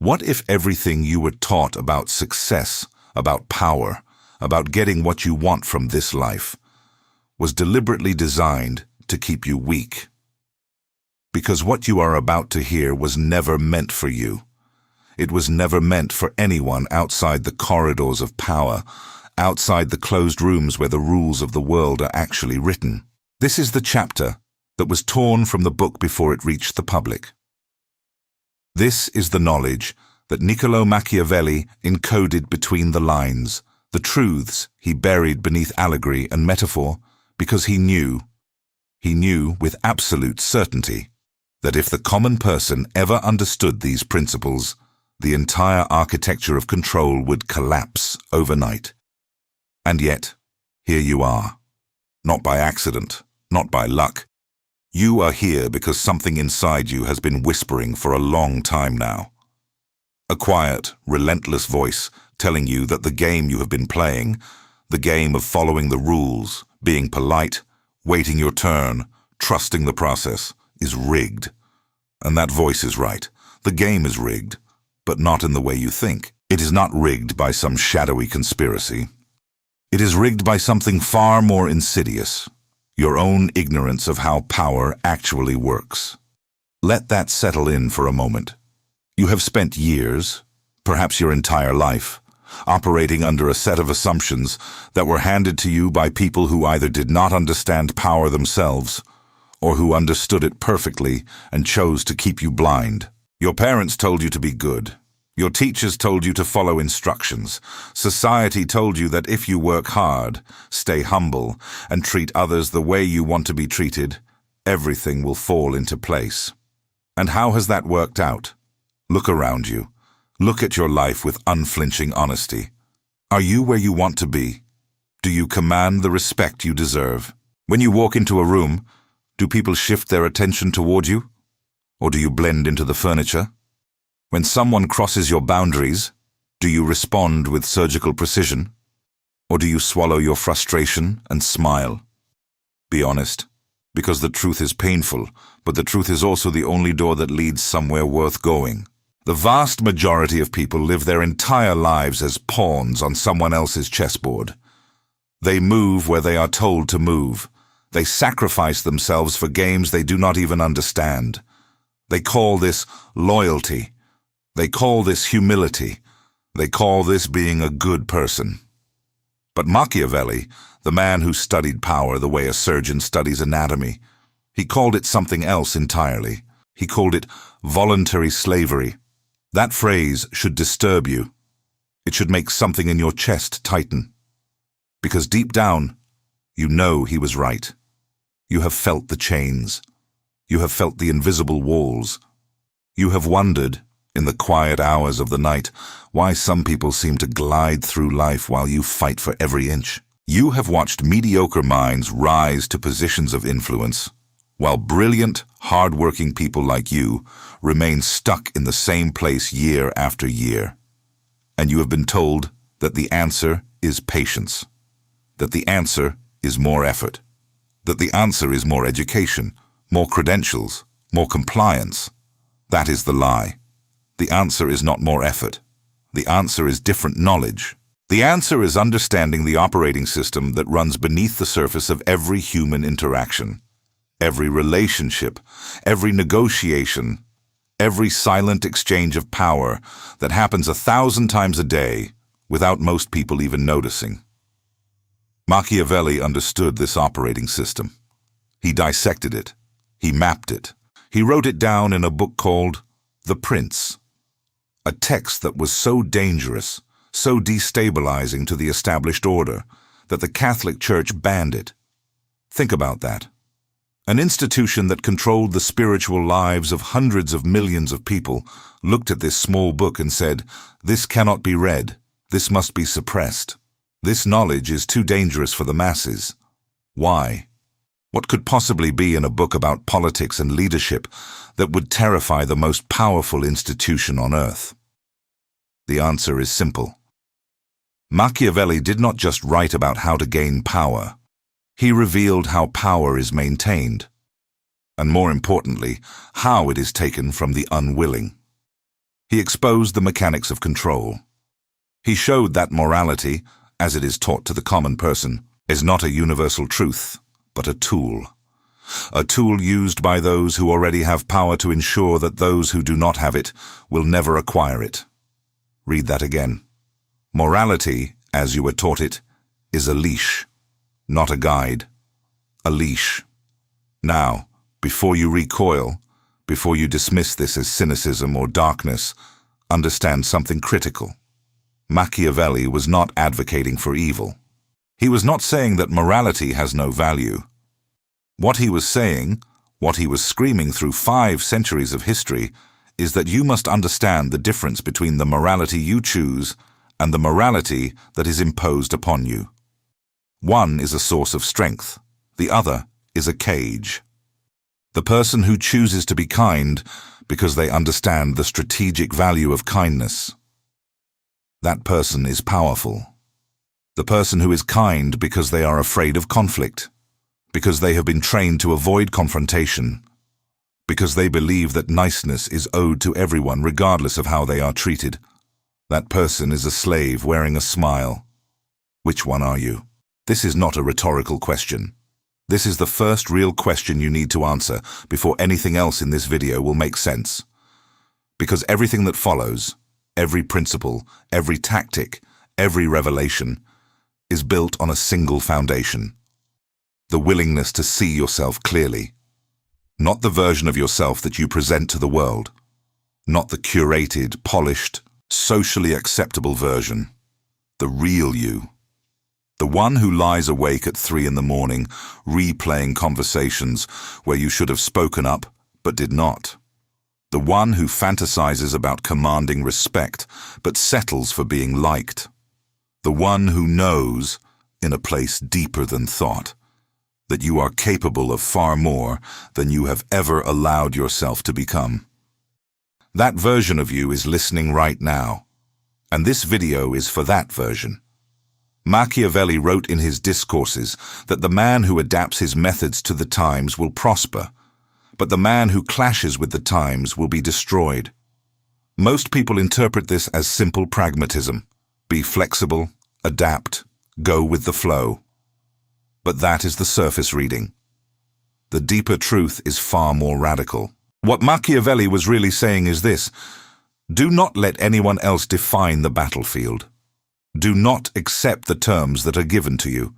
What if everything you were taught about success, about power, about getting what you want from this life, was deliberately designed to keep you weak? Because what you are about to hear was never meant for you. It was never meant for anyone outside the corridors of power, outside the closed rooms where the rules of the world are actually written. This is the chapter that was torn from the book before it reached the public. This is the knowledge that Niccolò Machiavelli encoded between the lines, the truths he buried beneath allegory and metaphor, because he knew with absolute certainty, that if the common person ever understood these principles, the entire architecture of control would collapse overnight. And yet, here you are. Not by accident, not by luck. You are here because something inside you has been whispering for a long time now. A quiet, relentless voice telling you that the game you have been playing, the game of following the rules, being polite, waiting your turn, trusting the process, is rigged. And that voice is right. The game is rigged, but not in the way you think. It is not rigged by some shadowy conspiracy. It is rigged by something far more insidious. Your own ignorance of how power actually works. Let that settle in for a moment. You have spent years, perhaps your entire life, operating under a set of assumptions that were handed to you by people who either did not understand power themselves, or who understood it perfectly and chose to keep you blind. Your parents told you to be good. Your teachers told you to follow instructions. Society told you that if you work hard, stay humble, and treat others the way you want to be treated, everything will fall into place. And how has that worked out? Look around you. Look at your life with unflinching honesty. Are you where you want to be? Do you command the respect you deserve? When you walk into a room, do people shift their attention toward you? Or do you blend into the furniture? When someone crosses your boundaries, do you respond with surgical precision? Or do you swallow your frustration and smile? Be honest, because the truth is painful, but the truth is also the only door that leads somewhere worth going. The vast majority of people live their entire lives as pawns on someone else's chessboard. They move where they are told to move. They sacrifice themselves for games they do not even understand. They call this loyalty. They call this humility. They call this being a good person. But Machiavelli, the man who studied power the way a surgeon studies anatomy, he called it something else entirely. He called it voluntary slavery. That phrase should disturb you. It should make something in your chest tighten. Because deep down, you know he was right. You have felt the chains. You have felt the invisible walls. You have wondered, in the quiet hours of the night, why some people seem to glide through life while you fight for every inch. You have watched mediocre minds rise to positions of influence, while brilliant, hard-working people like you remain stuck in the same place year after year. And you have been told that the answer is patience, that the answer is more effort, that the answer is more education, more credentials, more compliance. That is the lie. The answer is not more effort. The answer is different knowledge. The answer is understanding the operating system that runs beneath the surface of every human interaction, every relationship, every negotiation, every silent exchange of power that happens 1,000 times a day without most people even noticing. Machiavelli understood this operating system. He dissected it. He mapped it. He wrote it down in a book called The Prince, a text that was so dangerous, so destabilizing to the established order, that the Catholic Church banned it. Think about that. An institution that controlled the spiritual lives of hundreds of millions of people looked at this small book and said, "This cannot be read. This must be suppressed. This knowledge is too dangerous for the masses." Why? What could possibly be in a book about politics and leadership that would terrify the most powerful institution on earth? The answer is simple. Machiavelli did not just write about how to gain power. He revealed how power is maintained, and more importantly, how it is taken from the unwilling. He exposed the mechanics of control. He showed that morality, as it is taught to the common person, is not a universal truth, but a tool. A tool used by those who already have power to ensure that those who do not have it will never acquire it. Read that again. Morality, as you were taught it, is a leash, not a guide. A leash. Now, before you recoil, before you dismiss this as cynicism or darkness, understand something critical. Machiavelli was not advocating for evil. He was not saying that morality has no value. What he was saying, what he was screaming through 5 centuries of history, is that you must understand the difference between the morality you choose and the morality that is imposed upon you. One is a source of strength, the other is a cage. The person who chooses to be kind because they understand the strategic value of kindness, that person is powerful. The person who is kind because they are afraid of conflict, because they have been trained to avoid confrontation, because they believe that niceness is owed to everyone regardless of how they are treated, that person is a slave wearing a smile. Which one are you? This is not a rhetorical question. This is the first real question you need to answer before anything else in this video will make sense. Because everything that follows, every principle, every tactic, every revelation, is built on a single foundation. The willingness to see yourself clearly. Not the version of yourself that you present to the world. Not the curated, polished, socially acceptable version. The real you. The one who lies awake at 3 in the morning, replaying conversations where you should have spoken up but did not. The one who fantasizes about commanding respect but settles for being liked. The one who knows, in a place deeper than thought, that you are capable of far more than you have ever allowed yourself to become. That version of you is listening right now, and this video is for that version. Machiavelli wrote in his discourses that the man who adapts his methods to the times will prosper, but the man who clashes with the times will be destroyed. Most people interpret this as simple pragmatism. Be flexible, adapt, go with the flow. But that is the surface reading. The deeper truth is far more radical. What Machiavelli was really saying is this: do not let anyone else define the battlefield. Do not accept the terms that are given to you.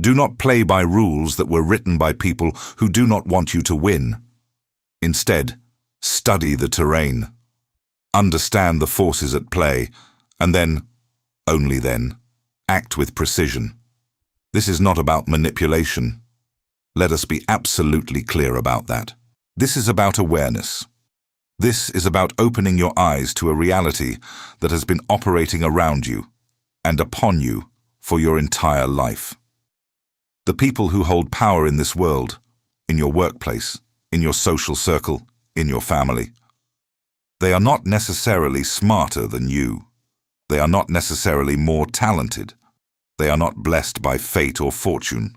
Do not play by rules that were written by people who do not want you to win. Instead, study the terrain. Understand the forces at play, and then, only then, act with precision. This is not about manipulation. Let us be absolutely clear about that. This is about awareness. This is about opening your eyes to a reality that has been operating around you and upon you for your entire life. The people who hold power in this world, in your workplace, in your social circle, in your family, they are not necessarily smarter than you. They are not necessarily more talented. They are not blessed by fate or fortune.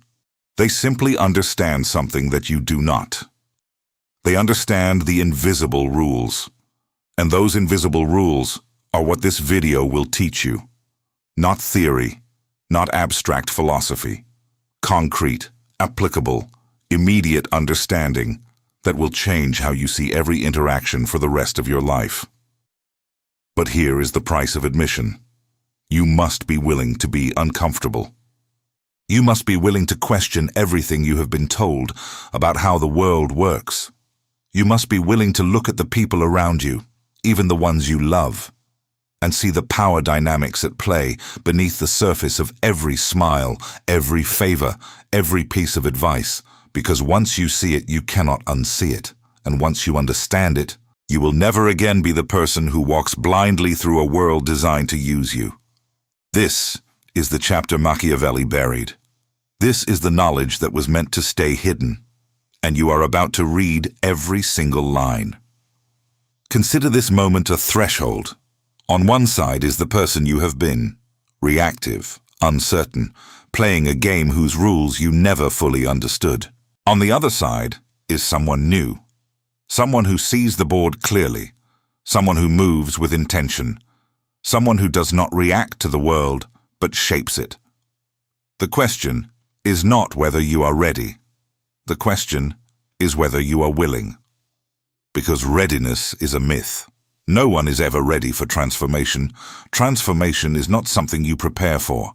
They simply understand something that you do not. They understand the invisible rules. And those invisible rules are what this video will teach you. Not theory, not abstract philosophy. Concrete, applicable, immediate understanding that will change how you see every interaction for the rest of your life. But here is the price of admission. You must be willing to be uncomfortable. You must be willing to question everything you have been told about how the world works. You must be willing to look at the people around you, even the ones you love, and see the power dynamics at play beneath the surface of every smile, every favor, every piece of advice, because once you see it, you cannot unsee it, and once you understand it, you will never again be the person who walks blindly through a world designed to use you. This is the chapter Machiavelli buried. This is the knowledge that was meant to stay hidden, and you are about to read every single line. Consider this moment a threshold. On one side is the person you have been, reactive, uncertain, playing a game whose rules you never fully understood. On the other side is someone new, someone who sees the board clearly, someone who moves with intention, someone who does not react to the world, but shapes it. The question is not whether you are ready. The question is whether you are willing. Because readiness is a myth. No one is ever ready for transformation. Transformation is not something you prepare for.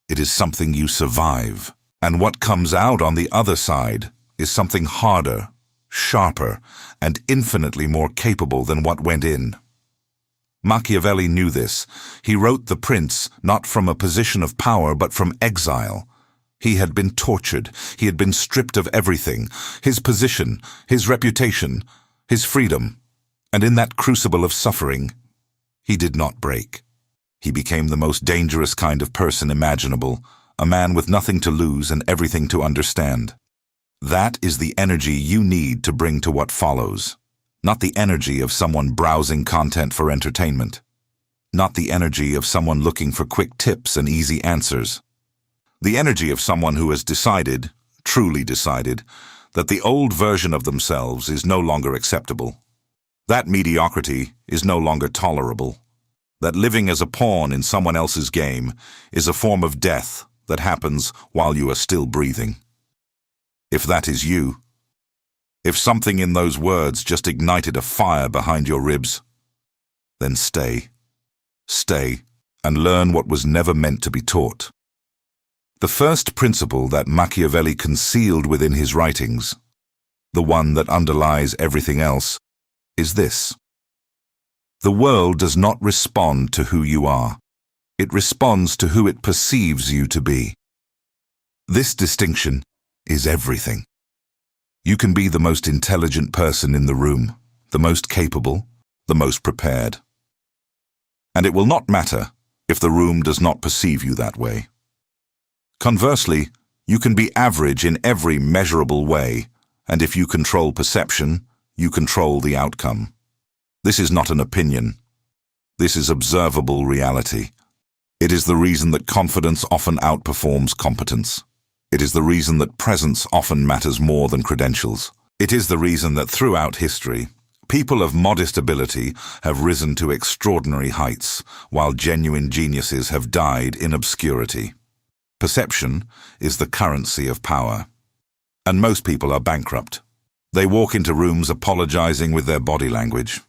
It is something you survive. And what comes out on the other side is something harder, sharper, and infinitely more capable than what went in. Machiavelli knew this. He wrote The Prince not from a position of power but from exile. He had been tortured. He had been stripped of everything, his position, his reputation, his freedom. And in that crucible of suffering, he did not break. He became the most dangerous kind of person imaginable, a man with nothing to lose and everything to understand. That is the energy you need to bring to what follows. Not the energy of someone browsing content for entertainment. Not the energy of someone looking for quick tips and easy answers. The energy of someone who has decided, truly decided, that the old version of themselves is no longer acceptable. That mediocrity is no longer tolerable. That living as a pawn in someone else's game is a form of death that happens while you are still breathing. If that is you, if something in those words just ignited a fire behind your ribs, then stay. Stay and learn what was never meant to be taught. The first principle that Machiavelli concealed within his writings, the one that underlies everything else, is this. The world does not respond to who you are. It responds to who it perceives you to be. This distinction is everything. You can be the most intelligent person in the room, the most capable, the most prepared. And it will not matter if the room does not perceive you that way. Conversely, you can be average in every measurable way, and if you control perception, you control the outcome. This is not an opinion. This is observable reality. It is the reason that confidence often outperforms competence. It is the reason that presence often matters more than credentials. It is the reason that throughout history, people of modest ability have risen to extraordinary heights, while genuine geniuses have died in obscurity. Perception is the currency of power. And most people are bankrupt. They walk into rooms apologizing with their body language.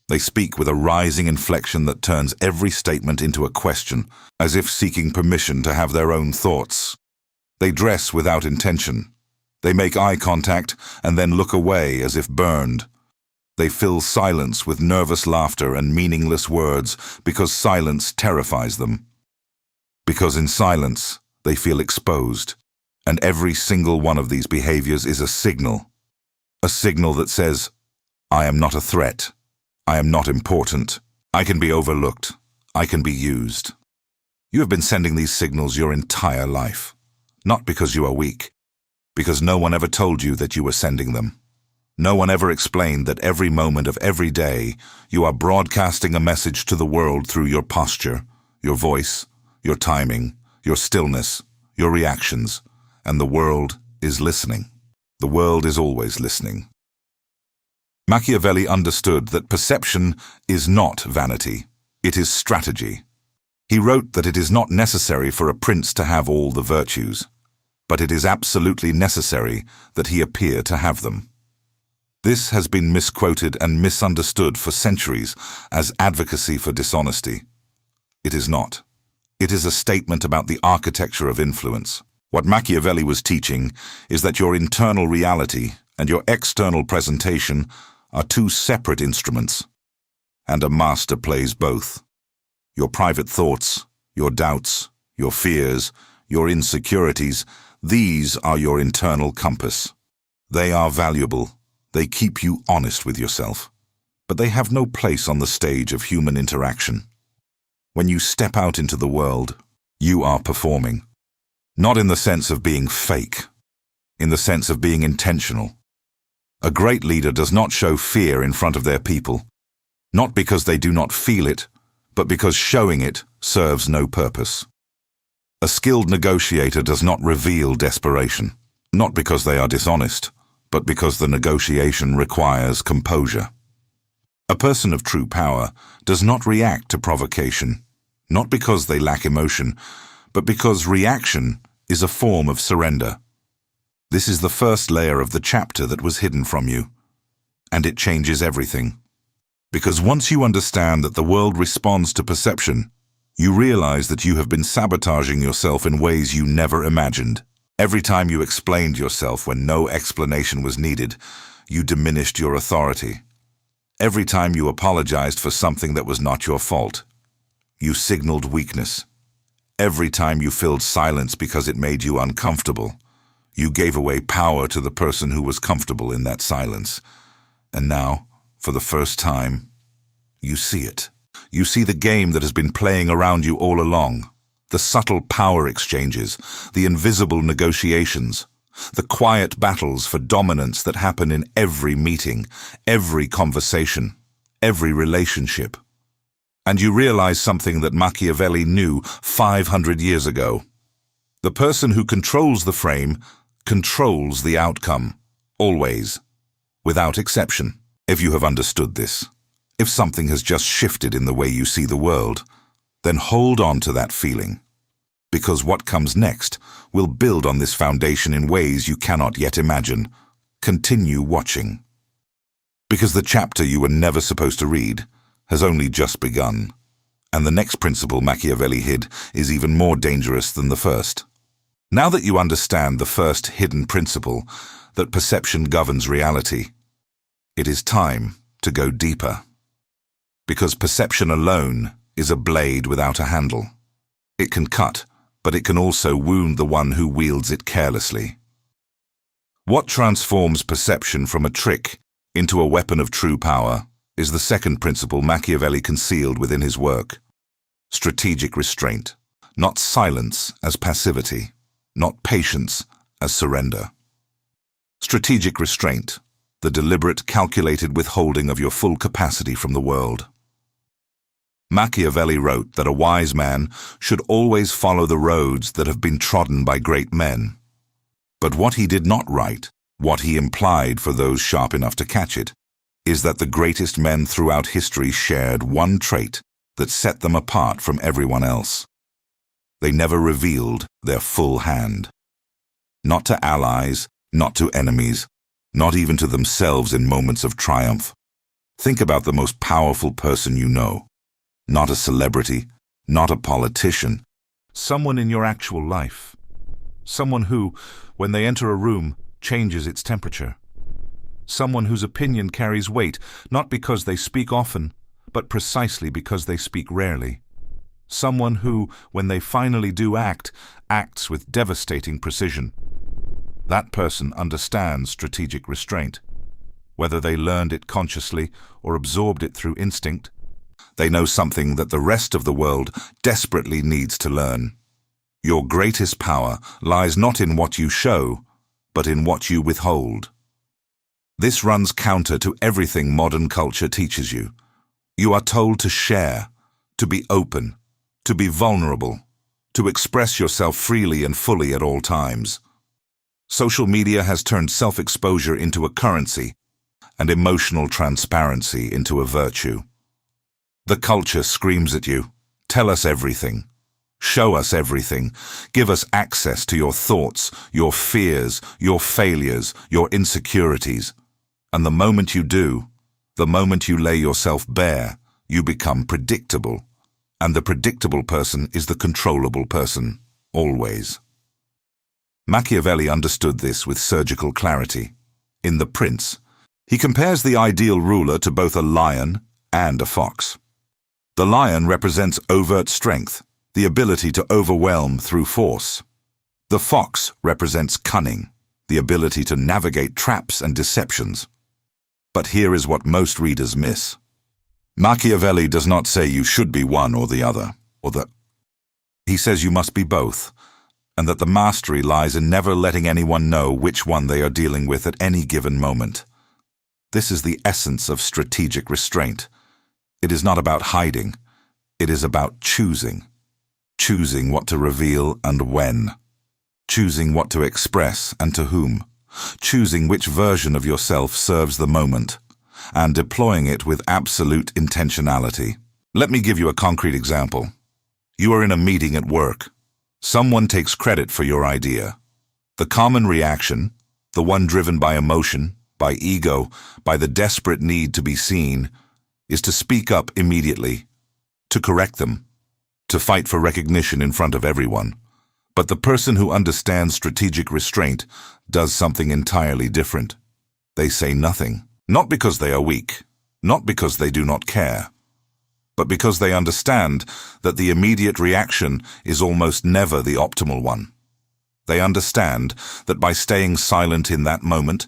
They speak with a rising inflection that turns every statement into a question, as if seeking permission to have their own thoughts. They dress without intention. They make eye contact and then look away as if burned. They fill silence with nervous laughter and meaningless words because silence terrifies them. Because in silence, they feel exposed. And every single one of these behaviors is a signal that says, I am not a threat. I am not important. I can be overlooked. I can be used. You have been sending these signals your entire life. Not because you are weak, because no one ever told you that you were sending them. No one ever explained that every moment of every day you are broadcasting a message to the world through your posture, your voice, your timing, your stillness, your reactions, and the world is listening. The world is always listening. Machiavelli understood that perception is not vanity, it is strategy. He wrote that it is not necessary for a prince to have all the virtues, but it is absolutely necessary that he appear to have them. This has been misquoted and misunderstood for centuries as advocacy for dishonesty. It is not. It is a statement about the architecture of influence. What Machiavelli was teaching is that your internal reality and your external presentation are two separate instruments, and a master plays both. Your private thoughts, your doubts, your fears, your insecurities, these are your internal compass. They are valuable. They keep you honest with yourself. But they have no place on the stage of human interaction. When you step out into the world, you are performing. Not in the sense of being fake, in the sense of being intentional. A great leader does not show fear in front of their people, not because they do not feel it, but because showing it serves no purpose. A skilled negotiator does not reveal desperation, not because they are dishonest, but because the negotiation requires composure. A person of true power does not react to provocation, not because they lack emotion, but because reaction is a form of surrender. This is the first layer of the chapter that was hidden from you, and it changes everything. Because once you understand that the world responds to perception, you realize that you have been sabotaging yourself in ways you never imagined. Every time you explained yourself when no explanation was needed, you diminished your authority. Every time you apologized for something that was not your fault, you signaled weakness. Every time you filled silence because it made you uncomfortable, you gave away power to the person who was comfortable in that silence. And now, for the first time, you see it. You see the game that has been playing around you all along. The subtle power exchanges, the invisible negotiations, the quiet battles for dominance that happen in every meeting, every conversation, every relationship. And you realize something that Machiavelli knew 500 years ago. The person who controls the frame controls the outcome, always, without exception. If you have understood this, if something has just shifted in the way you see the world, then hold on to that feeling. Because what comes next will build on this foundation in ways you cannot yet imagine. Continue watching. Because the chapter you were never supposed to read has only just begun, and the next principle Machiavelli hid is even more dangerous than the first. Now that you understand the first hidden principle, that perception governs reality, it is time to go deeper. Because perception alone is a blade without a handle. It can cut, but it can also wound the one who wields it carelessly. What transforms perception from a trick into a weapon of true power is the second principle Machiavelli concealed within his work: strategic restraint. Not silence as passivity, not patience as surrender. Strategic restraint, the deliberate, calculated withholding of your full capacity from the world. Machiavelli wrote that a wise man should always follow the roads that have been trodden by great men. But what he did not write, what he implied for those sharp enough to catch it, is that the greatest men throughout history shared one trait that set them apart from everyone else. They never revealed their full hand. Not to allies, not to enemies, not even to themselves in moments of triumph. Think about the most powerful person you know. Not a celebrity, not a politician. Someone in your actual life. Someone who, when they enter a room, changes its temperature. Someone whose opinion carries weight, not because they speak often, but precisely because they speak rarely. Someone who, when they finally do act, acts with devastating precision. That person understands strategic restraint. Whether they learned it consciously or absorbed it through instinct, they know something that the rest of the world desperately needs to learn. Your greatest power lies not in what you show, but in what you withhold. This runs counter to everything modern culture teaches you. You are told to share, to be open, to be vulnerable, to express yourself freely and fully at all times. Social media has turned self-exposure into a currency and emotional transparency into a virtue. The culture screams at you, tell us everything, show us everything, give us access to your thoughts, your fears, your failures, your insecurities. And the moment you do, the moment you lay yourself bare, you become predictable. And the predictable person is the controllable person, always. Machiavelli understood this with surgical clarity. In The Prince, he compares the ideal ruler to both a lion and a fox. The lion represents overt strength, the ability to overwhelm through force. The fox represents cunning, the ability to navigate traps and deceptions. But here is what most readers miss. Machiavelli does not say you should be one or the other, He says you must be both, and that the mastery lies in never letting anyone know which one they are dealing with at any given moment. This is the essence of strategic restraint. It is not about hiding. It is about choosing. Choosing what to reveal and when. Choosing what to express and to whom. Choosing which version of yourself serves the moment. and deploying it with absolute intentionality. Let me give you a concrete example. You are in a meeting at work. Someone takes credit for your idea. The common reaction, the one driven by emotion, by ego, by the desperate need to be seen, is to speak up immediately, to correct them, to fight for recognition in front of everyone. But the person who understands strategic restraint does something entirely different. They say nothing, not because they are weak, not because they do not care, but because they understand that the immediate reaction is almost never the optimal one. They understand that by staying silent in that moment,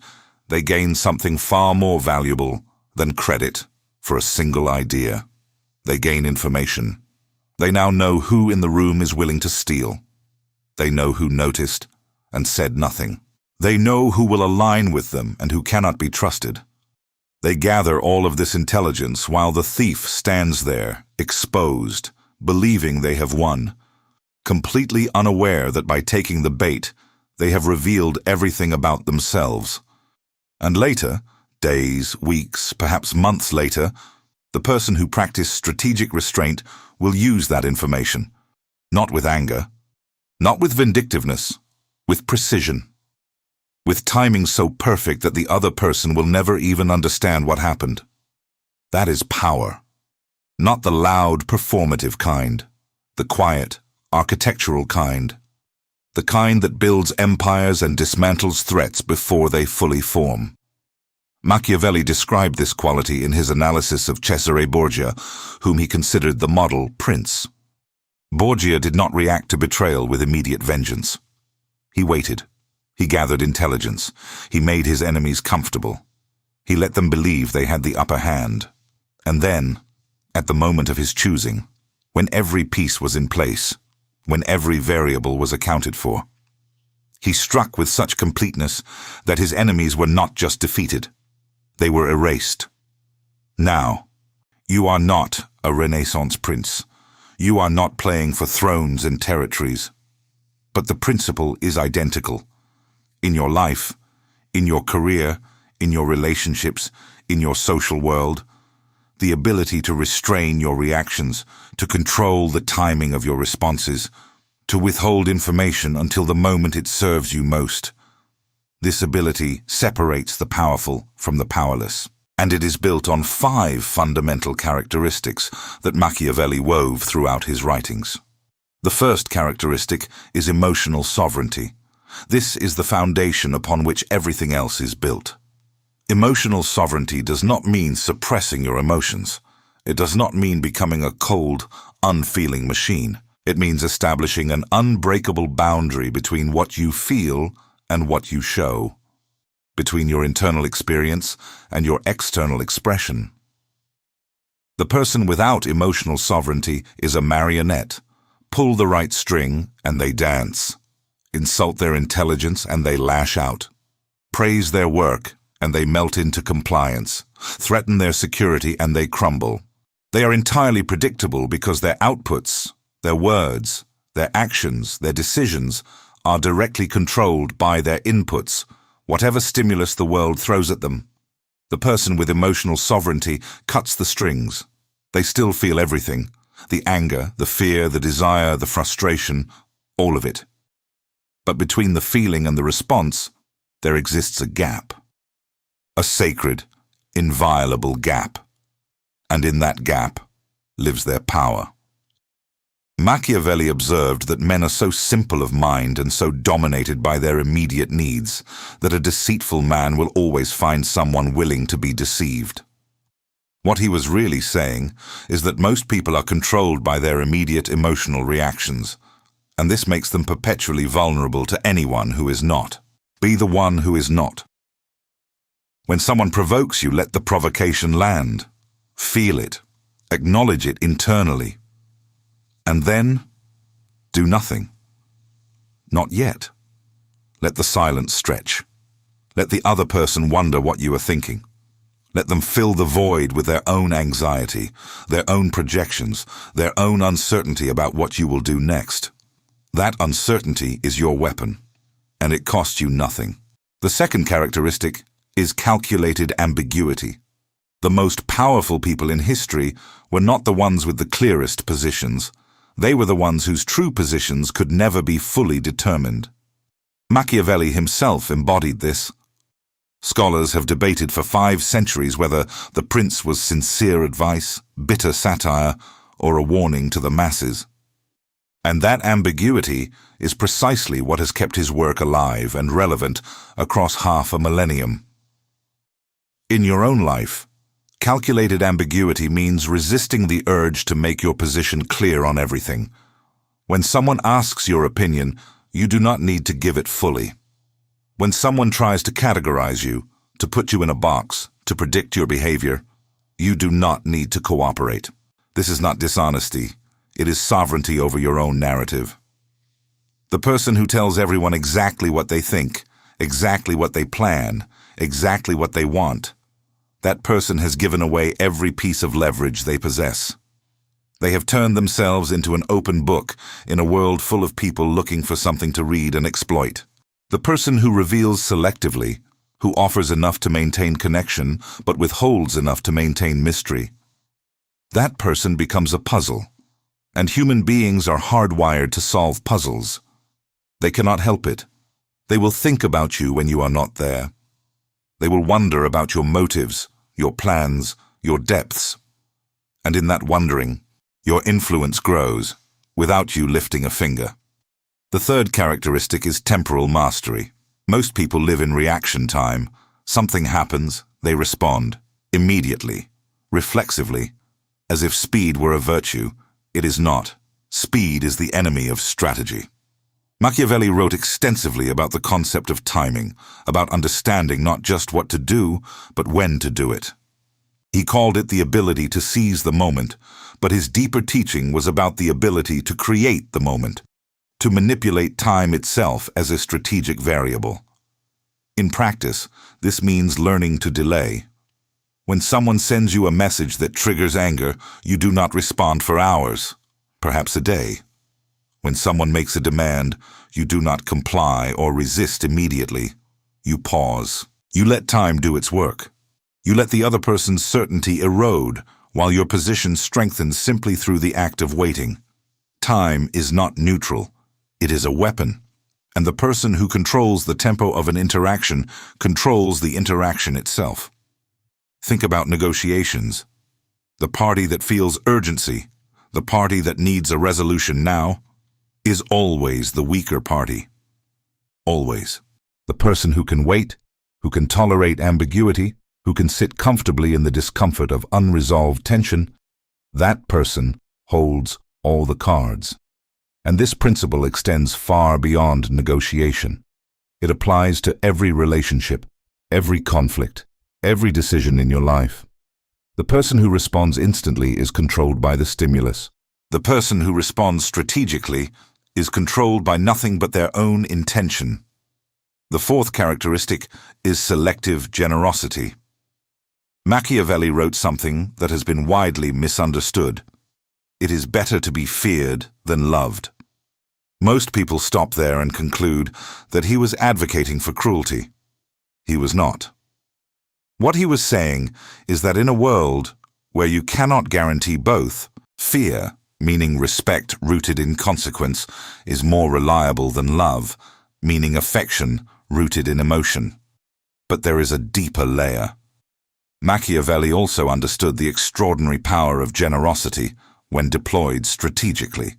they gain something far more valuable than credit for a single idea. They gain information. They now know who in the room is willing to steal. They know who noticed and said nothing. They know who will align with them and who cannot be trusted. They gather all of this intelligence while the thief stands there, exposed, believing they have won, completely unaware that by taking the bait, they have revealed everything about themselves. And later, days, weeks, perhaps months later, the person who practiced strategic restraint will use that information, not with anger, not with vindictiveness, with precision, with timing so perfect that the other person will never even understand what happened. That is power, not the loud, performative kind, the quiet, architectural kind, the kind that builds empires and dismantles threats before they fully form. Machiavelli described this quality in his analysis of Cesare Borgia, whom he considered the model prince. Borgia did not react to betrayal with immediate vengeance. He waited. He gathered intelligence. He made his enemies comfortable. He let them believe they had the upper hand. And then, at the moment of his choosing, when every piece was in place, when every variable was accounted for, he struck with such completeness that his enemies were not just defeated. They were erased. Now, you are not a Renaissance prince. You are not playing for thrones and territories. But the principle is identical. In your life, in your career, in your relationships, in your social world, the ability to restrain your reactions, to control the timing of your responses, to withhold information until the moment it serves you most. This ability separates the powerful from the powerless, and it is built on 5 fundamental characteristics that Machiavelli wove throughout his writings. The first characteristic is emotional sovereignty. This is the foundation upon which everything else is built. Emotional sovereignty does not mean suppressing your emotions. It does not mean becoming a cold, unfeeling machine. It means establishing an unbreakable boundary between what you feel and what you show, between your internal experience and your external expression. The person without emotional sovereignty is a marionette. Pull the right string and they dance. Insult their intelligence and they lash out. Praise their work and they melt into compliance. Threaten their security and they crumble. They are entirely predictable because their outputs, their words, their actions, their decisions are directly controlled by their inputs, whatever stimulus the world throws at them. The person with emotional sovereignty cuts the strings. They still feel everything, the anger, the fear, the desire, the frustration, all of it. But between the feeling and the response, there exists a gap. A sacred, inviolable gap. And in that gap lives their power. Machiavelli observed that men are so simple of mind and so dominated by their immediate needs that a deceitful man will always find someone willing to be deceived. What he was really saying is that most people are controlled by their immediate emotional reactions, and this makes them perpetually vulnerable to anyone who is not. Be the one who is not. When someone provokes you, let the provocation land. Feel it. Acknowledge it internally. And then, do nothing. Not yet. Let the silence stretch. Let the other person wonder what you are thinking. Let them fill the void with their own anxiety, their own projections, their own uncertainty about what you will do next. That uncertainty is your weapon, and it costs you nothing. The second characteristic is calculated ambiguity. The most powerful people in history were not the ones with the clearest positions. They were the ones whose true positions could never be fully determined. Machiavelli himself embodied this. Scholars have debated for 5 centuries whether The Prince was sincere advice, bitter satire, or a warning to the masses. And that ambiguity is precisely what has kept his work alive and relevant across half a millennium. In your own life, calculated ambiguity means resisting the urge to make your position clear on everything. When someone asks your opinion, you do not need to give it fully. When someone tries to categorize you, to put you in a box, to predict your behavior, you do not need to cooperate. This is not dishonesty. It is sovereignty over your own narrative. The person who tells everyone exactly what they think, exactly what they plan, exactly what they want, that person has given away every piece of leverage they possess. They have turned themselves into an open book in a world full of people looking for something to read and exploit. The person who reveals selectively, who offers enough to maintain connection but withholds enough to maintain mystery, that person becomes a puzzle. And human beings are hardwired to solve puzzles. They cannot help it. They will think about you when you are not there. They will wonder about your motives, your plans, your depths. And in that wondering, your influence grows, without you lifting a finger. The third characteristic is temporal mastery. Most people live in reaction time. Something happens, they respond, immediately, reflexively, as if speed were a virtue. It is not. Speed is the enemy of strategy. Machiavelli wrote extensively about the concept of timing, about understanding not just what to do, but when to do it. He called it the ability to seize the moment, but his deeper teaching was about the ability to create the moment, to manipulate time itself as a strategic variable. In practice, this means learning to delay. When someone sends you a message that triggers anger, you do not respond for hours, perhaps a day. When someone makes a demand, you do not comply or resist immediately. You pause. You let time do its work. You let the other person's certainty erode while your position strengthens simply through the act of waiting. Time is not neutral. It is a weapon. And the person who controls the tempo of an interaction controls the interaction itself. Think about negotiations. The party that feels urgency, the party that needs a resolution now, is always the weaker party. Always. The person who can wait, who can tolerate ambiguity, who can sit comfortably in the discomfort of unresolved tension, that person holds all the cards. And this principle extends far beyond negotiation. It applies to every relationship, every conflict, every decision in your life. The person who responds instantly is controlled by the stimulus. The person who responds strategically is controlled by nothing but their own intention. The fourth characteristic is selective generosity. Machiavelli wrote something that has been widely misunderstood. It is better to be feared than loved. Most people stop there and conclude that he was advocating for cruelty. He was not. What he was saying is that in a world where you cannot guarantee both, fear, meaning respect rooted in consequence, is more reliable than love, meaning affection rooted in emotion. But there is a deeper layer. Machiavelli also understood the extraordinary power of generosity when deployed strategically.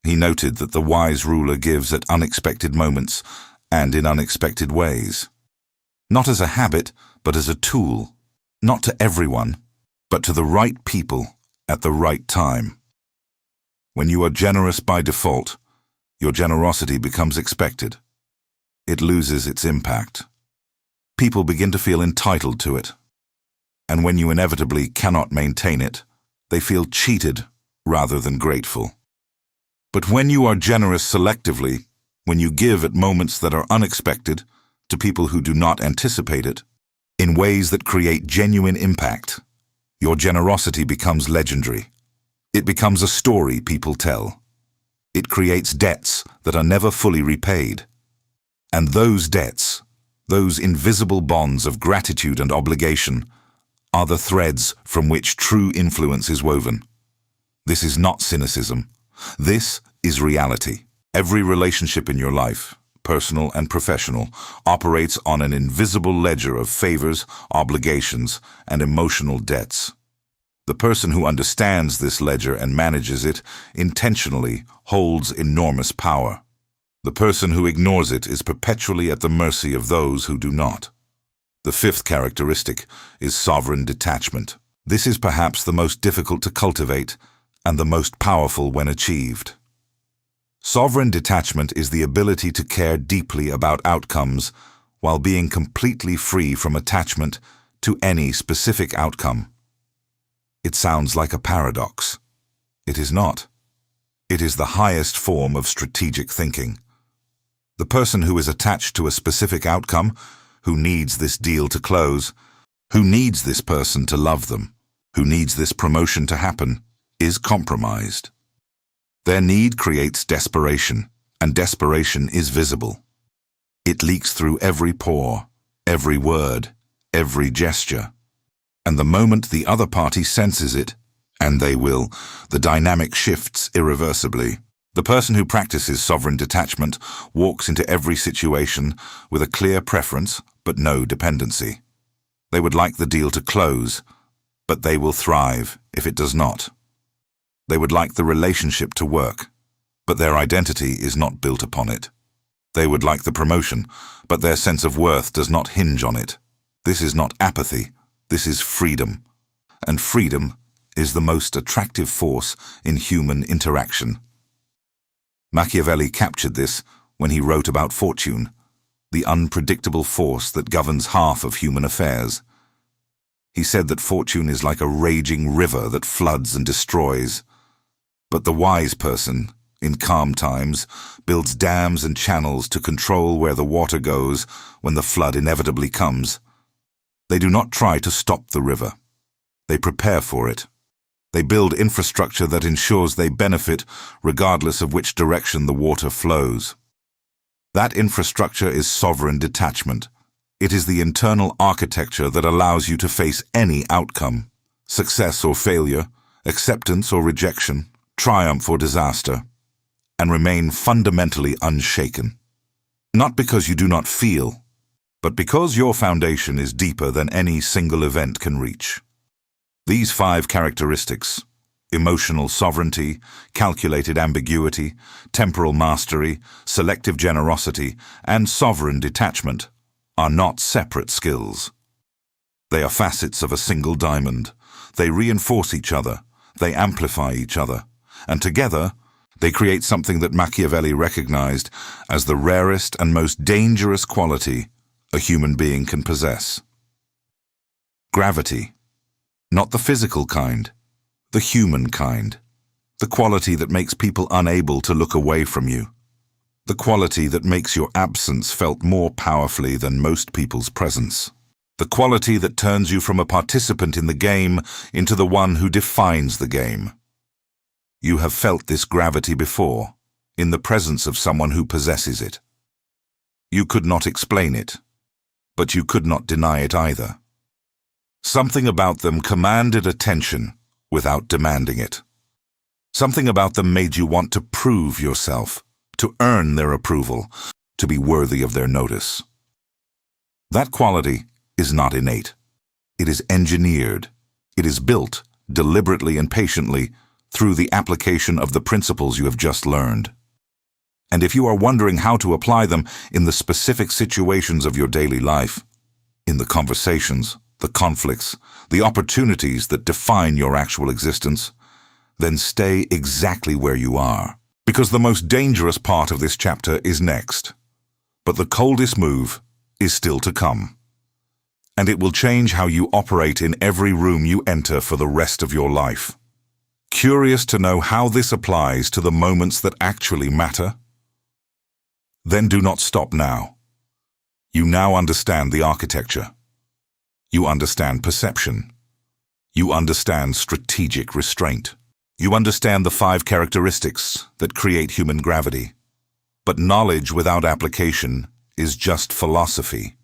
He noted that the wise ruler gives at unexpected moments and in unexpected ways. Not as a habit, but as a tool. Not to everyone, but to the right people at the right time. When you are generous by default, your generosity becomes expected. It loses its impact. People begin to feel entitled to it. And when you inevitably cannot maintain it, they feel cheated rather than grateful. But when you are generous selectively, when you give at moments that are unexpected, to people who do not anticipate it, in ways that create genuine impact, your generosity becomes legendary. It becomes a story people tell. It creates debts that are never fully repaid. And those debts, those invisible bonds of gratitude and obligation, are the threads from which true influence is woven. This is not cynicism. This is reality. Every relationship in your life, personal and professional, operates on an invisible ledger of favors, obligations, and emotional debts. The person who understands this ledger and manages it intentionally holds enormous power. The person who ignores it is perpetually at the mercy of those who do not. The fifth characteristic is sovereign detachment. This is perhaps the most difficult to cultivate and the most powerful when achieved. Sovereign detachment is the ability to care deeply about outcomes while being completely free from attachment to any specific outcome. It sounds like a paradox. It is not. It is the highest form of strategic thinking. The person who is attached to a specific outcome, who needs this deal to close, who needs this person to love them, who needs this promotion to happen, is compromised. Their need creates desperation, and desperation is visible. It leaks through every pore, every word, every gesture. And the moment the other party senses it, and they will, the dynamic shifts irreversibly. The person who practices sovereign detachment walks into every situation with a clear preference but no dependency. They would like the deal to close, but they will thrive if it does not. They would like the relationship to work, but their identity is not built upon it. They would like the promotion, but their sense of worth does not hinge on it. This is not apathy, this is freedom. And freedom is the most attractive force in human interaction. Machiavelli captured this when he wrote about fortune, the unpredictable force that governs half of human affairs. He said that fortune is like a raging river that floods and destroys. But the wise person, in calm times, builds dams and channels to control where the water goes when the flood inevitably comes. They do not try to stop the river. They prepare for it. They build infrastructure that ensures they benefit regardless of which direction the water flows. That infrastructure is sovereign detachment. It is the internal architecture that allows you to face any outcome, success or failure, acceptance or rejection, triumph or disaster, and remain fundamentally unshaken. Not because you do not feel, but because your foundation is deeper than any single event can reach. These 5 characteristics, emotional sovereignty, calculated ambiguity, temporal mastery, selective generosity, and sovereign detachment, are not separate skills. They are facets of a single diamond. They reinforce each other, they amplify each other, and together they create something that Machiavelli recognized as the rarest and most dangerous quality a human being can possess. Gravity. Not the physical kind, the human kind. The quality that makes people unable to look away from you. The quality that makes your absence felt more powerfully than most people's presence. The quality that turns you from a participant in the game into the one who defines the game. You have felt this gravity before, in the presence of someone who possesses it. You could not explain it, but you could not deny it either. Something about them commanded attention without demanding it. Something about them made you want to prove yourself, to earn their approval, to be worthy of their notice. That quality is not innate. It is engineered. It is built, deliberately and patiently, through the application of the principles you have just learned. And if you are wondering how to apply them in the specific situations of your daily life, in the conversations, the conflicts, the opportunities that define your actual existence, then stay exactly where you are. Because the most dangerous part of this chapter is next. But the coldest move is still to come. And it will change how you operate in every room you enter for the rest of your life. Curious to know how this applies to the moments that actually matter? Then do not stop now. You now understand the architecture. You understand perception. You understand strategic restraint. You understand the 5 characteristics that create human gravity. But knowledge without application is just philosophy.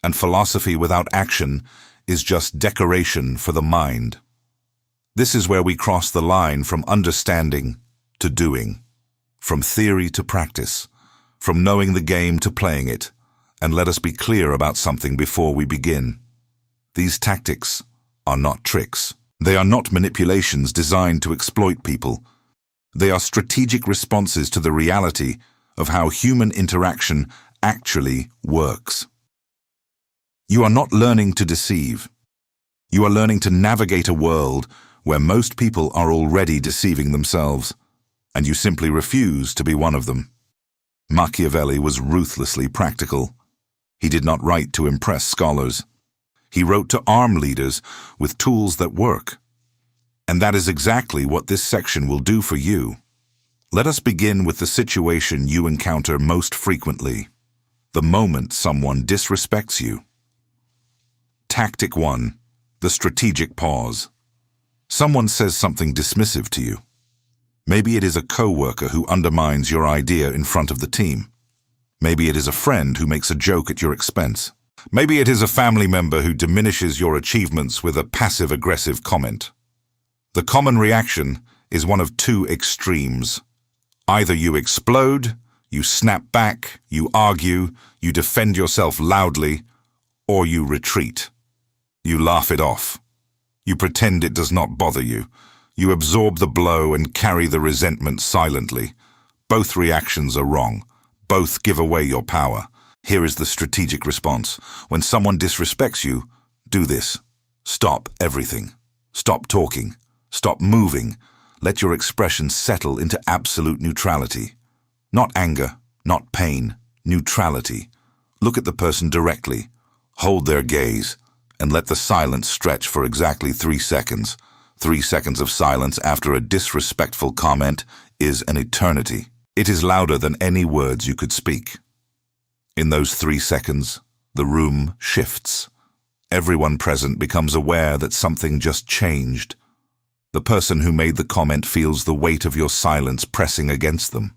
And philosophy without action is just decoration for the mind. This is where we cross the line from understanding to doing, from theory to practice, from knowing the game to playing it. And let us be clear about something before we begin. These tactics are not tricks. They are not manipulations designed to exploit people. They are strategic responses to the reality of how human interaction actually works. You are not learning to deceive. You are learning to navigate a world where most people are already deceiving themselves, and you simply refuse to be one of them. Machiavelli was ruthlessly practical. He did not write to impress scholars. He wrote to arm leaders with tools that work. And that is exactly what this section will do for you. Let us begin with the situation you encounter most frequently, the moment someone disrespects you. Tactic 1. The strategic pause. Someone says something dismissive to you. Maybe it is a coworker who undermines your idea in front of the team. Maybe it is a friend who makes a joke at your expense. Maybe it is a family member who diminishes your achievements with a passive-aggressive comment. The common reaction is one of two extremes. Either you explode, you snap back, you argue, you defend yourself loudly, or you retreat. You laugh it off. You pretend it does not bother you. You absorb the blow and carry the resentment silently. Both reactions are wrong. Both give away your power. Here is the strategic response. When someone disrespects you, do this. Stop everything. Stop talking. Stop moving. Let your expression settle into absolute neutrality. Not anger, not pain, neutrality. Look at the person directly. Hold their gaze, and let the silence stretch for exactly 3 seconds. 3 seconds of silence after a disrespectful comment is an eternity. It is louder than any words you could speak. In those 3 seconds, the room shifts. Everyone present becomes aware that something just changed. The person who made the comment feels the weight of your silence pressing against them.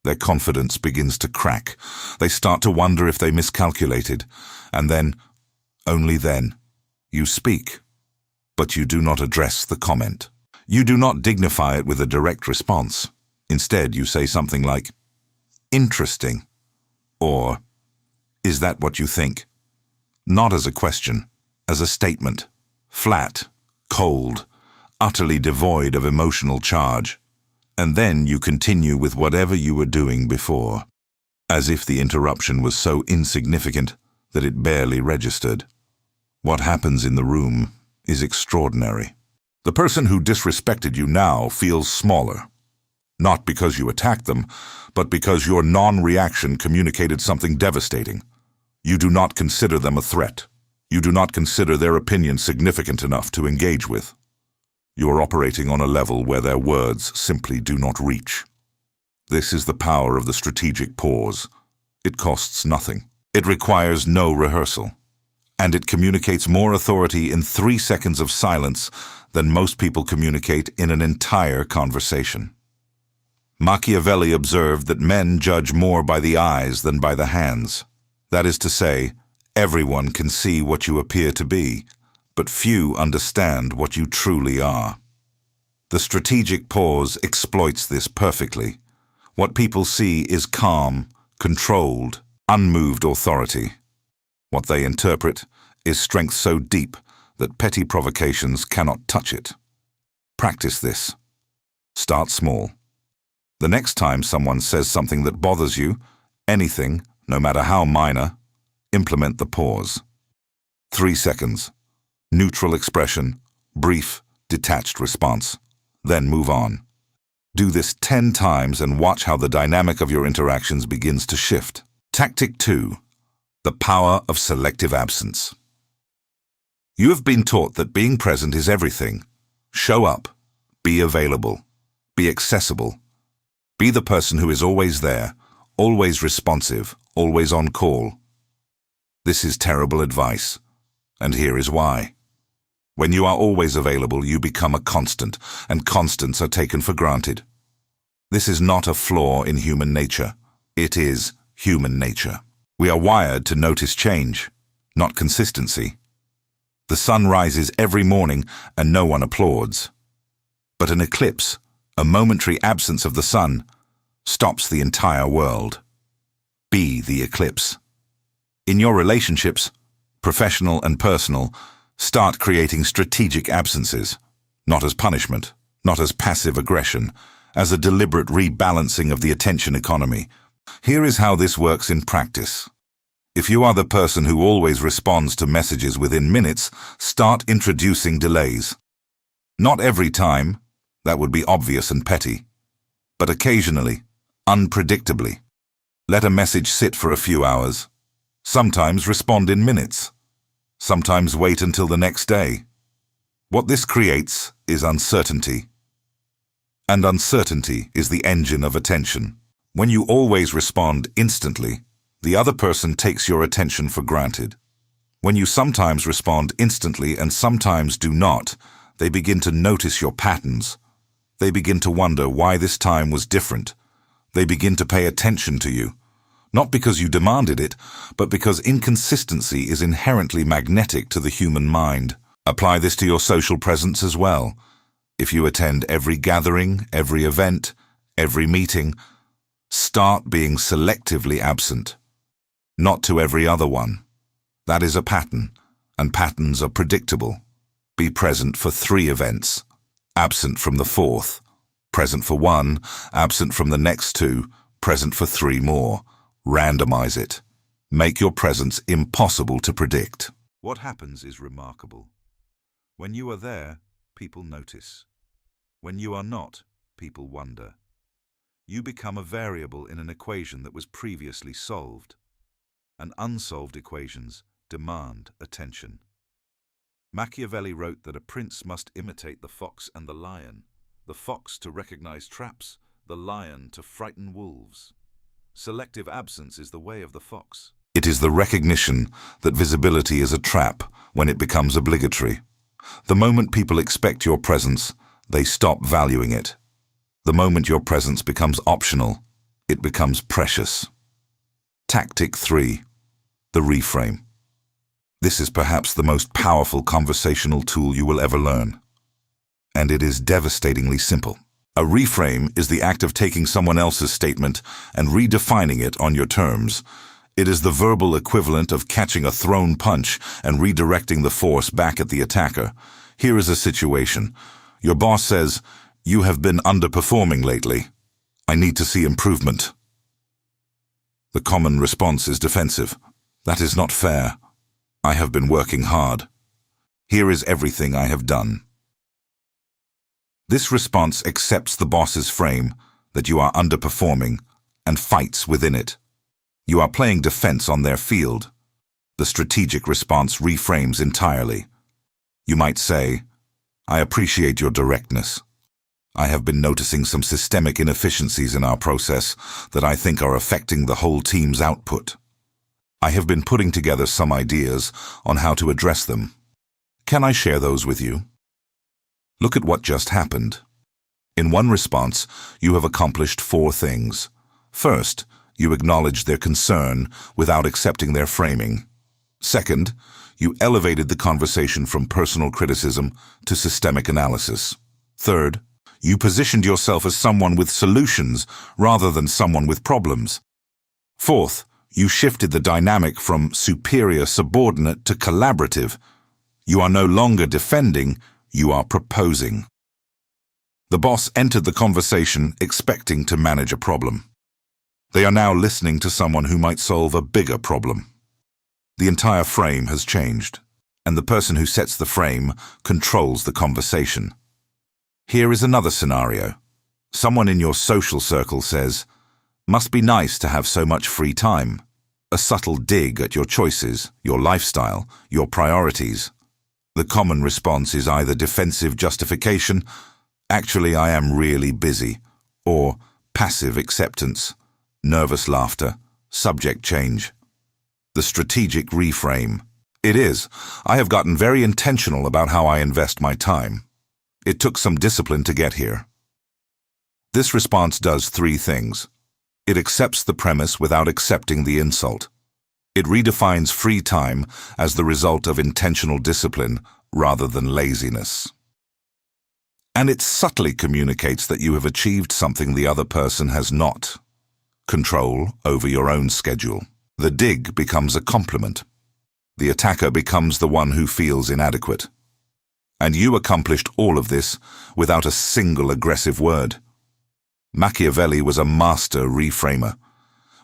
Their confidence begins to crack. They start to wonder if they miscalculated. And then, only then, you speak. But you do not address the comment. You do not dignify it with a direct response. Instead, you say something like, "Interesting," or, "Is that what you think?" Not as a question, as a statement. Flat, cold, utterly devoid of emotional charge. And then you continue with whatever you were doing before, as if the interruption was so insignificant that it barely registered. What happens in the room is extraordinary. The person who disrespected you now feels smaller. Not because you attacked them, but because your non-reaction communicated something devastating. You do not consider them a threat. You do not consider their opinion significant enough to engage with. You are operating on a level where their words simply do not reach. This is the power of the strategic pause. It costs nothing. It requires no rehearsal. And it communicates more authority in 3 seconds of silence than most people communicate in an entire conversation. Machiavelli observed that men judge more by the eyes than by the hands. That is to say, everyone can see what you appear to be, but few understand what you truly are. The strategic pause exploits this perfectly. What people see is calm, controlled, unmoved authority. What they interpret is strength so deep that petty provocations cannot touch it. Practice this. Start small. The next time someone says something that bothers you, anything, no matter how minor, implement the pause. 3 seconds. Neutral expression, brief, detached response. Then move on. Do this 10 times and watch how the dynamic of your interactions begins to shift. Tactic 2. The power of selective absence. You have been taught that being present is everything. Show up. Be available. Be accessible. Be the person who is always there, always responsive, always on call. This is terrible advice, and here is why. When you are always available, you become a constant, and constants are taken for granted. This is not a flaw in human nature. It is human nature. We are wired to notice change, not consistency. The sun rises every morning and no one applauds. But an eclipse, a momentary absence of the sun, stops the entire world. Be the eclipse. In your relationships, professional and personal, start creating strategic absences, not as punishment, not as passive aggression, as a deliberate rebalancing of the attention economy. Here is how this works in practice. If you are the person who always responds to messages within minutes, start introducing delays. Not every time, that would be obvious and petty, but occasionally, unpredictably. Let a message sit for a few hours. Sometimes respond in minutes. Sometimes wait until the next day. What this creates is uncertainty. And uncertainty is the engine of attention. When you always respond instantly, the other person takes your attention for granted. When you sometimes respond instantly and sometimes do not, they begin to notice your patterns. They begin to wonder why this time was different. They begin to pay attention to you. Not because you demanded it, but because inconsistency is inherently magnetic to the human mind. Apply this to your social presence as well. If you attend every gathering, every event, every meeting, start being selectively absent. Not to every other one. That is a pattern, and patterns are predictable. Be present for 3 events, absent from the 4th, present for 1, absent from the next 2, present for 3 more. Randomize it. Make your presence impossible to predict. What happens is remarkable. When you are there, people notice. When you are not, people wonder. You become a variable in an equation that was previously solved. And unsolved equations demand attention. Machiavelli wrote that a prince must imitate the fox and the lion to recognize traps, the lion to frighten wolves. Selective absence is the way of the fox. It is the recognition that visibility is a trap when it becomes obligatory. The moment people expect your presence, they stop valuing it. The moment your presence becomes optional, it becomes precious. Tactic 3. The reframe. This is perhaps the most powerful conversational tool you will ever learn. And it is devastatingly simple. A reframe is the act of taking someone else's statement and redefining it on your terms. It is the verbal equivalent of catching a thrown punch and redirecting the force back at the attacker. Here is a situation. Your boss says, "You have been underperforming lately. I need to see improvement." The common response is defensive. "That is not fair. I have been working hard. Here is everything I have done." This response accepts the boss's frame that you are underperforming and fights within it. You are playing defense on their field. The strategic response reframes entirely. You might say, "I appreciate your directness. I have been noticing some systemic inefficiencies in our process that I think are affecting the whole team's output. I have been putting together some ideas on how to address them. Can I share those with you?" Look at what just happened. In one response, you have accomplished 4 things. First, you acknowledged their concern without accepting their framing. Second, you elevated the conversation from personal criticism to systemic analysis. Third, you positioned yourself as someone with solutions rather than someone with problems. Fourth, you shifted the dynamic from superior-subordinate to collaborative. You are no longer defending, you are proposing. The boss entered the conversation expecting to manage a problem. They are now listening to someone who might solve a bigger problem. The entire frame has changed, and the person who sets the frame controls the conversation. Here is another scenario. Someone in your social circle says, "Must be nice to have so much free time." A subtle dig at your choices, your lifestyle, your priorities. The common response is either defensive justification, "Actually, I am really busy," or passive acceptance, nervous laughter, subject change. The strategic reframe. It is, "I have gotten very intentional about how I invest my time. It took some discipline to get here." This response does 3 things. It accepts the premise without accepting the insult. It redefines free time as the result of intentional discipline rather than laziness. And it subtly communicates that you have achieved something the other person has not. Control over your own schedule. The dig becomes a compliment. The attacker becomes the one who feels inadequate. And you accomplished all of this without a single aggressive word. Machiavelli was a master reframer.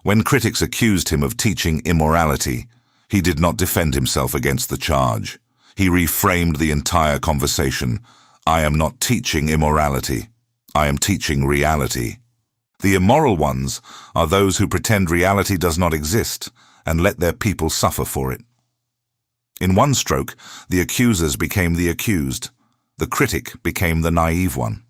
When critics accused him of teaching immorality, he did not defend himself against the charge. He reframed the entire conversation. I am not teaching immorality. I am teaching reality. The immoral ones are those who pretend reality does not exist and let their people suffer for it. In one stroke, the accusers became the accused. The critic became the naive one.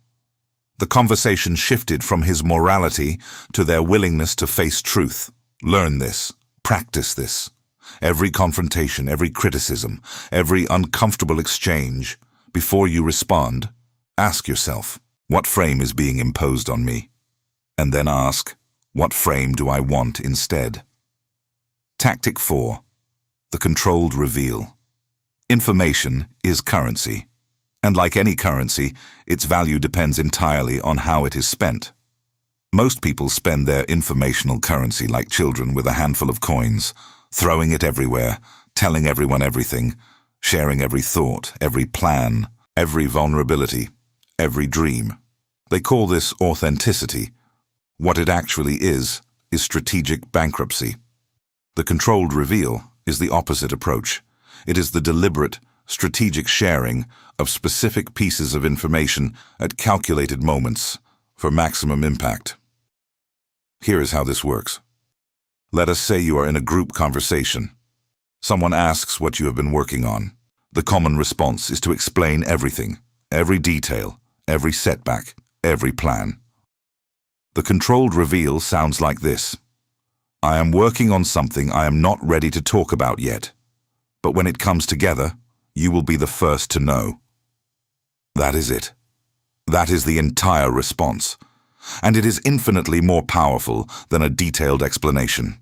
The conversation shifted from his morality to their willingness to face truth. Learn this. Practice this. Every confrontation, every criticism, every uncomfortable exchange, before you respond, ask yourself, what frame is being imposed on me? And then ask, what frame do I want instead? Tactic 4. The controlled reveal. Information is currency. And like any currency, its value depends entirely on how it is spent. Most people spend their informational currency like children with a handful of coins, throwing it everywhere, telling everyone everything, sharing every thought, every plan, every vulnerability, every dream. They call this authenticity. What it actually is strategic bankruptcy. The controlled reveal is the opposite approach. It is the deliberate, strategic sharing of specific pieces of information at calculated moments for maximum impact. Here is how this works. Let us say you are in a group conversation. Someone asks what you have been working on. The common response is to explain everything, every detail, every setback, every plan. The controlled reveal sounds like this. I am working on something I am not ready to talk about yet, but when it comes together, you will be the first to know. That is it. That is the entire response, and it is infinitely more powerful than a detailed explanation.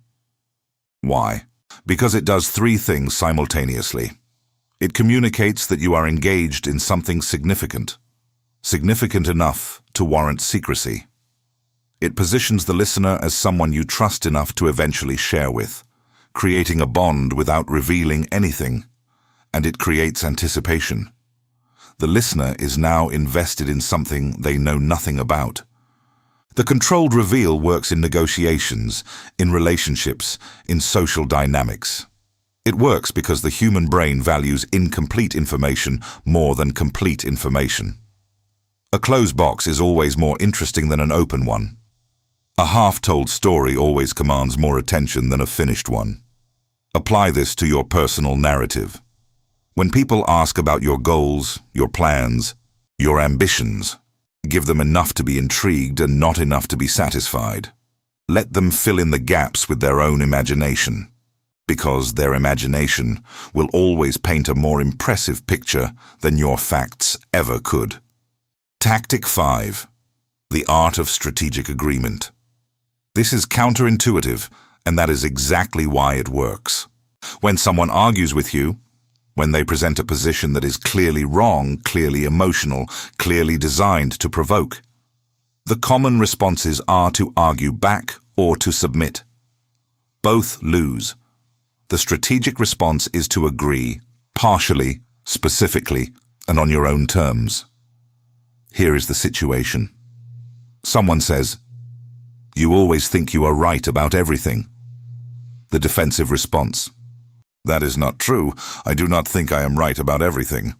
Why? Because it does three things simultaneously. It communicates that you are engaged in something significant enough to warrant secrecy. It positions the listener as someone you trust enough to eventually share with, creating a bond without revealing anything, and it creates anticipation. The listener is now invested in something they know nothing about. The controlled reveal works in negotiations, in relationships, in social dynamics. It works because the human brain values incomplete information more than complete information. A closed box is always more interesting than an open one. A half-told story always commands more attention than a finished one. Apply this to your personal narrative. When people ask about your goals, your plans, your ambitions, give them enough to be intrigued and not enough to be satisfied. Let them fill in the gaps with their own imagination, because their imagination will always paint a more impressive picture than your facts ever could. Tactic 5. The art of strategic agreement. This is counterintuitive, and that is exactly why it works. When someone argues with you, when they present a position that is clearly wrong, clearly emotional, clearly designed to provoke, the common responses are to argue back or to submit. Both lose. The strategic response is to agree, partially, specifically, and on your own terms. Here is the situation. Someone says, "You always think you are right about everything." The defensive response, "That is not true. I do not think I am right about everything."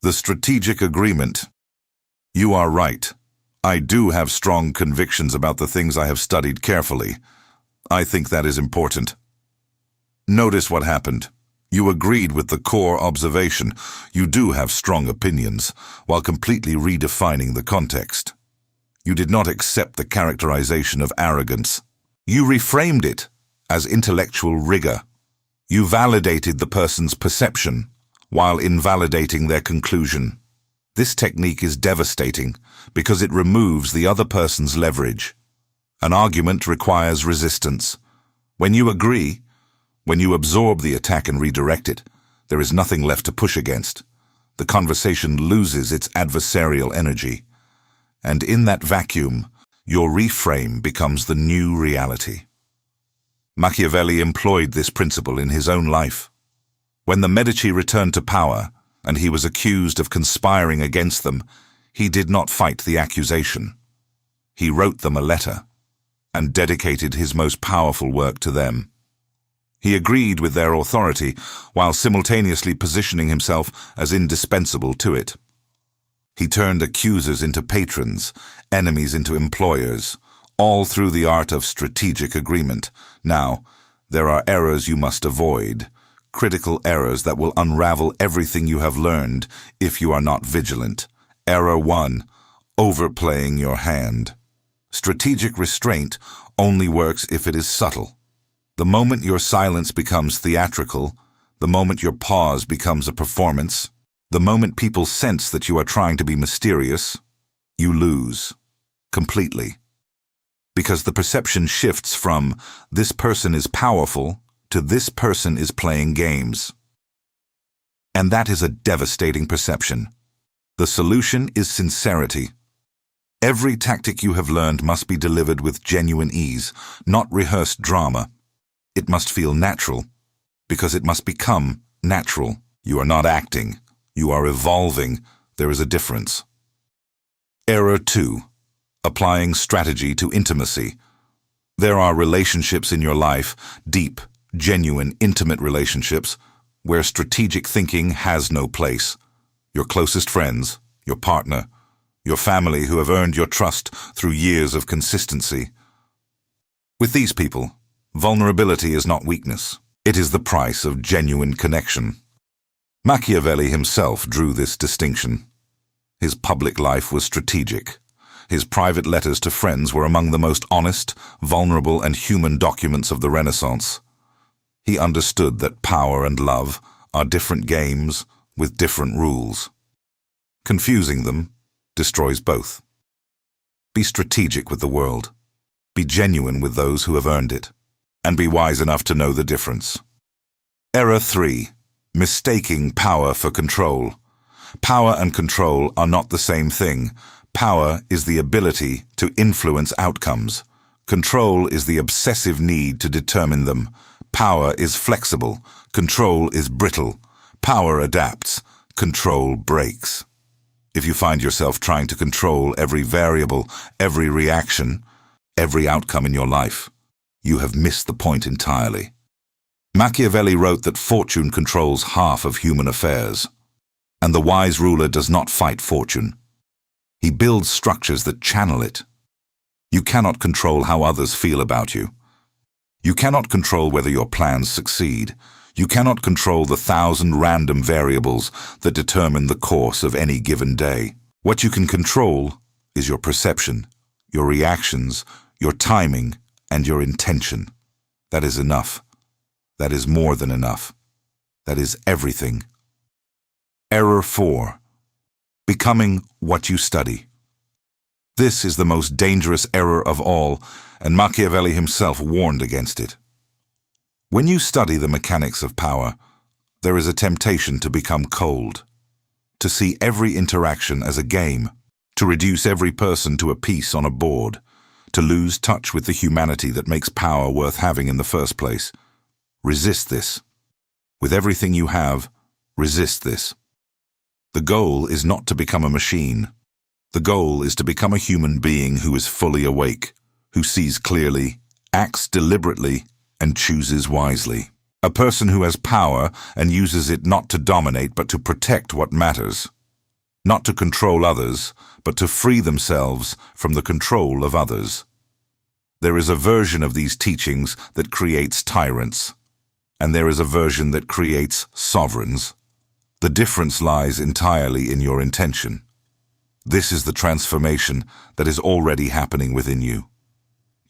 The strategic agreement, "You are right. I do have strong convictions about the things I have studied carefully. I think that is important." Notice what happened. You agreed with the core observation. You do have strong opinions, while completely redefining the context. You did not accept the characterization of arrogance. You reframed it as intellectual rigor. You validated the person's perception while invalidating their conclusion. This technique is devastating because it removes the other person's leverage. An argument requires resistance. When you agree, When you absorb the attack and redirect it, there is nothing left to push against. The conversation loses its adversarial energy. And in that vacuum, your reframe becomes the new reality. Machiavelli employed this principle in his own life. When the Medici returned to power, and he was accused of conspiring against them, he did not fight the accusation. He wrote them a letter, and dedicated his most powerful work to them. He agreed with their authority, while simultaneously positioning himself as indispensable to it. He turned accusers into patrons, enemies into employers, all through the art of strategic agreement. Now, there are errors you must avoid, critical errors that will unravel everything you have learned if you are not vigilant. Error 1, overplaying your hand. Strategic restraint only works if it is subtle. The moment your silence becomes theatrical, the moment your pause becomes a performance, the moment people sense that you are trying to be mysterious, you lose. Completely. Because the perception shifts from "this person is powerful" to "this person is playing games." And that is a devastating perception. The solution is sincerity. Every tactic you have learned must be delivered with genuine ease, not rehearsed drama. It must feel natural, because it must become natural. You are not acting. You are evolving. There is a difference. Error 2. Applying strategy to intimacy. There are relationships in your life, deep, genuine, intimate relationships, where strategic thinking has no place. Your closest friends, your partner, your family who have earned your trust through years of consistency. With these people, vulnerability is not weakness. It is the price of genuine connection. Machiavelli himself drew this distinction. His public life was strategic. His private letters to friends were among the most honest, vulnerable, and human documents of the Renaissance. He understood that power and love are different games with different rules. Confusing them destroys both. Be strategic with the world. Be genuine with those who have earned it. And be wise enough to know the difference. Error 3. Mistaking power for control. Power and control are not the same thing. Power is the ability to influence outcomes. Control is the obsessive need to determine them. Power is flexible. Control is brittle. Power adapts. Control breaks. If you find yourself trying to control every variable, every reaction, every outcome in your life, you have missed the point entirely. Machiavelli wrote that fortune controls half of human affairs, and the wise ruler does not fight fortune. He builds structures that channel it. You cannot control how others feel about you. You cannot control whether your plans succeed. You cannot control the 1,000 random variables that determine the course of any given day. What you can control is your perception, your reactions, your timing, and your intention. That is enough. That is more than enough. That is everything. Error 4. Becoming what you study. This is the most dangerous error of all, and Machiavelli himself warned against it. When you study the mechanics of power, there is a temptation to become cold, to see every interaction as a game, to reduce every person to a piece on a board, to lose touch with the humanity that makes power worth having in the first place. Resist this. With everything you have, resist this. The goal is not to become a machine. The goal is to become a human being who is fully awake, who sees clearly, acts deliberately, and chooses wisely. A person who has power and uses it not to dominate but to protect what matters. Not to control others, but to free themselves from the control of others. There is a version of these teachings that creates tyrants, and there is a version that creates sovereigns. The difference lies entirely in your intention. This is the transformation that is already happening within you.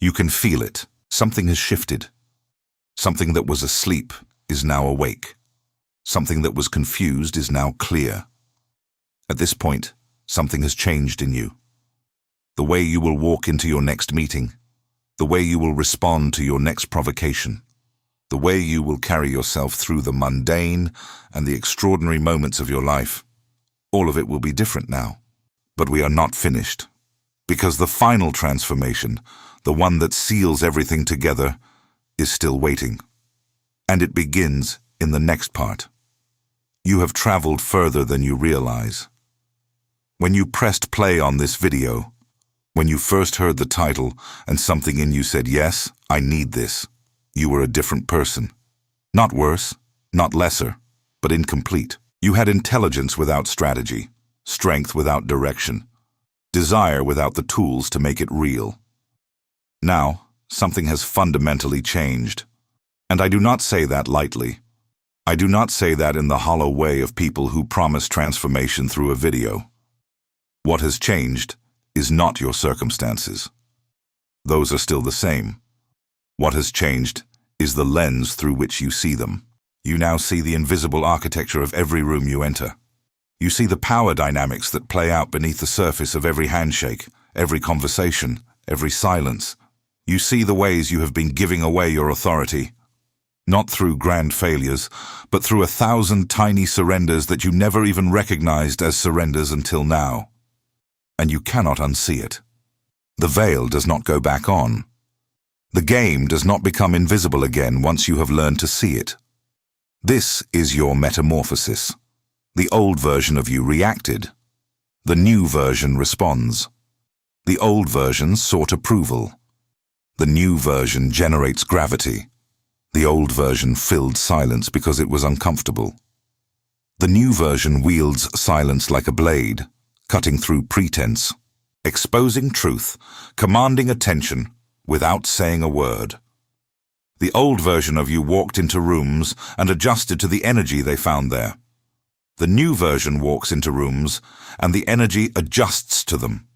You can feel it. Something has shifted. Something that was asleep is now awake. Something that was confused is now clear. At this point, something has changed in you. The way you will walk into your next meeting, the way you will respond to your next provocation, the way you will carry yourself through the mundane and the extraordinary moments of your life. All of it will be different now. But we are not finished. Because the final transformation, the one that seals everything together, is still waiting. And it begins in the next part. You have traveled further than you realize. When you pressed play on this video, when you first heard the title and something in you said, "Yes, I need this," you were a different person. Not worse, not lesser, but incomplete. You had intelligence without strategy, strength without direction, desire without the tools to make it real. Now, something has fundamentally changed. And I do not say that lightly. I do not say that in the hollow way of people who promise transformation through a video. What has changed is not your circumstances. Those are still the same. What has changed is the lens through which you see them. You now see the invisible architecture of every room you enter. You see the power dynamics that play out beneath the surface of every handshake, every conversation, every silence. You see the ways you have been giving away your authority, not through grand failures, but through 1,000 tiny surrenders that you never even recognized as surrenders until now. And you cannot unsee it. The veil does not go back on. The game does not become invisible again once you have learned to see it. This is your metamorphosis. The old version of you reacted. The new version responds. The old version sought approval. The new version generates gravity. The old version filled silence because it was uncomfortable. The new version wields silence like a blade, cutting through pretense, exposing truth, commanding attention without saying a word. The old version of you walked into rooms and adjusted to the energy they found there. The new version walks into rooms and the energy adjusts to them.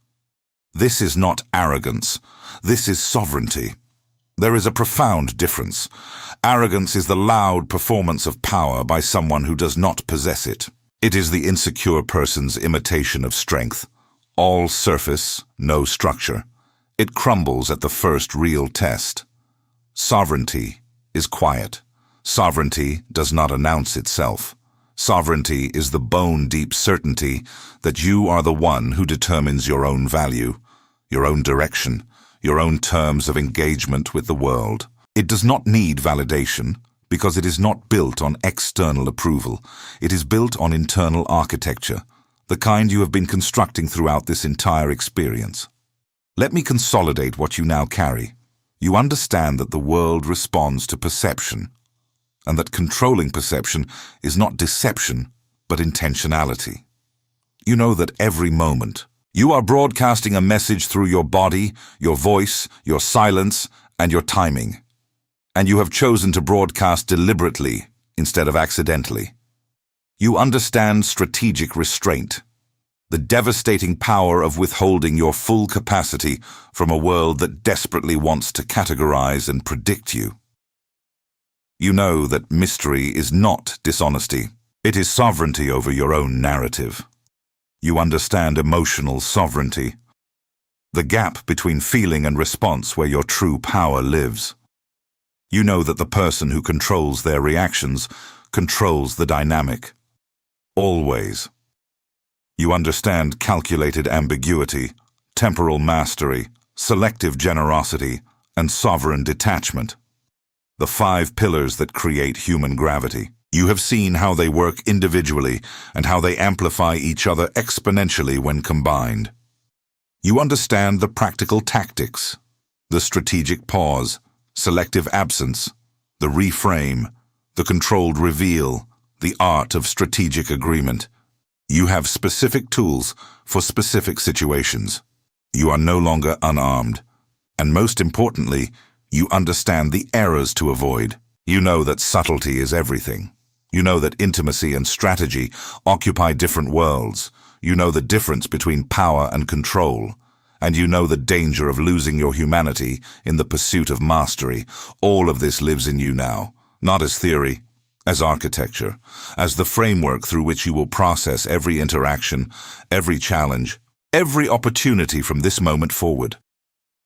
This is not arrogance. This is sovereignty. There is a profound difference. Arrogance is the loud performance of power by someone who does not possess it. It is the insecure person's imitation of strength. All surface, no structure. It crumbles at the first real test. Sovereignty is quiet. Sovereignty does not announce itself. Sovereignty is the bone-deep certainty that you are the one who determines your own value, your own direction, your own terms of engagement with the world. It does not need validation because it is not built on external approval. It is built on internal architecture, the kind you have been constructing throughout this entire experience. Let me consolidate what you now carry. You understand that the world responds to perception, and that controlling perception is not deception, but intentionality. You know that every moment, you are broadcasting a message through your body, your voice, your silence, and your timing. And you have chosen to broadcast deliberately instead of accidentally. You understand strategic restraint, the devastating power of withholding your full capacity from a world that desperately wants to categorize and predict you. You know that mystery is not dishonesty. It is sovereignty over your own narrative. You understand emotional sovereignty, the gap between feeling and response where your true power lives. You know that the person who controls their reactions controls the dynamic. Always. You understand calculated ambiguity, temporal mastery, selective generosity, and sovereign detachment. The 5 pillars that create human gravity. You have seen how they work individually and how they amplify each other exponentially when combined. You understand the practical tactics, the strategic pause, selective absence, the reframe, the controlled reveal, the art of strategic agreement. You have specific tools for specific situations. You are no longer unarmed. And most importantly, you understand the errors to avoid. You know that subtlety is everything. You know that intimacy and strategy occupy different worlds. You know the difference between power and control. And you know the danger of losing your humanity in the pursuit of mastery. All of this lives in you now, not as theory, as architecture, as the framework through which you will process every interaction, every challenge, every opportunity from this moment forward.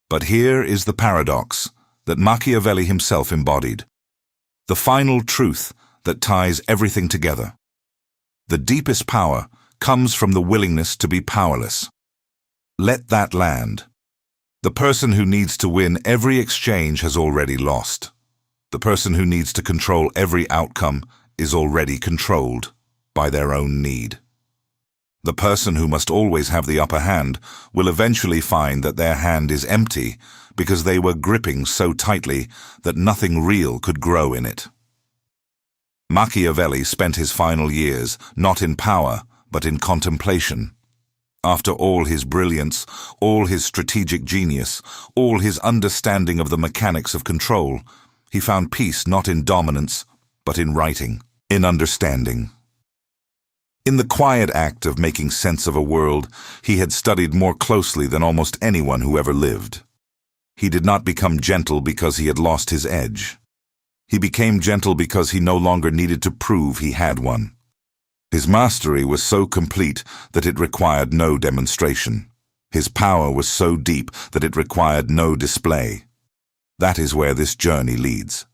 But here is the paradox that Machiavelli himself embodied. the final truth that ties everything together. The deepest power comes from the willingness to be powerless. Let that land. The person who needs to win every exchange has already lost. The person who needs to control every outcome is already controlled by their own need. The person who must always have the upper hand will eventually find that their hand is empty because they were gripping so tightly that nothing real could grow in it. Machiavelli spent his final years not in power, but in contemplation. After all his brilliance, all his strategic genius, all his understanding of the mechanics of control, he found peace not in dominance, but in writing, in understanding. In the quiet act of making sense of a world he had studied more closely than almost anyone who ever lived. He did not become gentle because he had lost his edge. He became gentle because he no longer needed to prove he had one. His mastery was so complete that it required no demonstration. His power was so deep that it required no display. That is where this journey leads.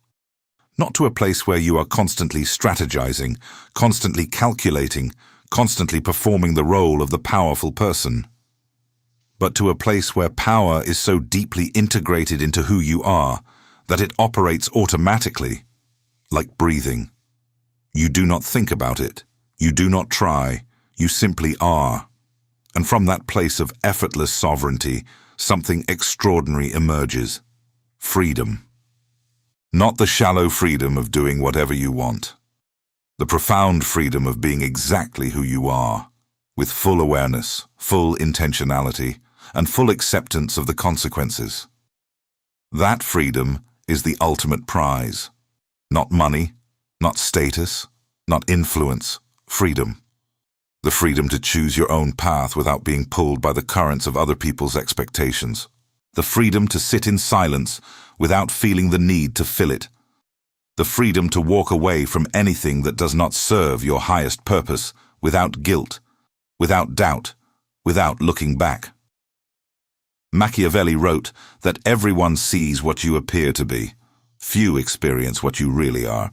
Not to a place where you are constantly strategizing, constantly calculating, constantly performing the role of the powerful person, but to a place where power is so deeply integrated into who you are that it operates automatically, like breathing. You do not think about it. You do not try, you simply are. And from that place of effortless sovereignty, something extraordinary emerges. Freedom. Not the shallow freedom of doing whatever you want. The profound freedom of being exactly who you are, with full awareness, full intentionality, and full acceptance of the consequences. That freedom is the ultimate prize. Not money, not status, not influence. Freedom. The freedom to choose your own path without being pulled by the currents of other people's expectations. The freedom to sit in silence without feeling the need to fill it. The freedom to walk away from anything that does not serve your highest purpose without guilt, without doubt, without looking back. Machiavelli wrote that everyone sees what you appear to be. Few experience what you really are,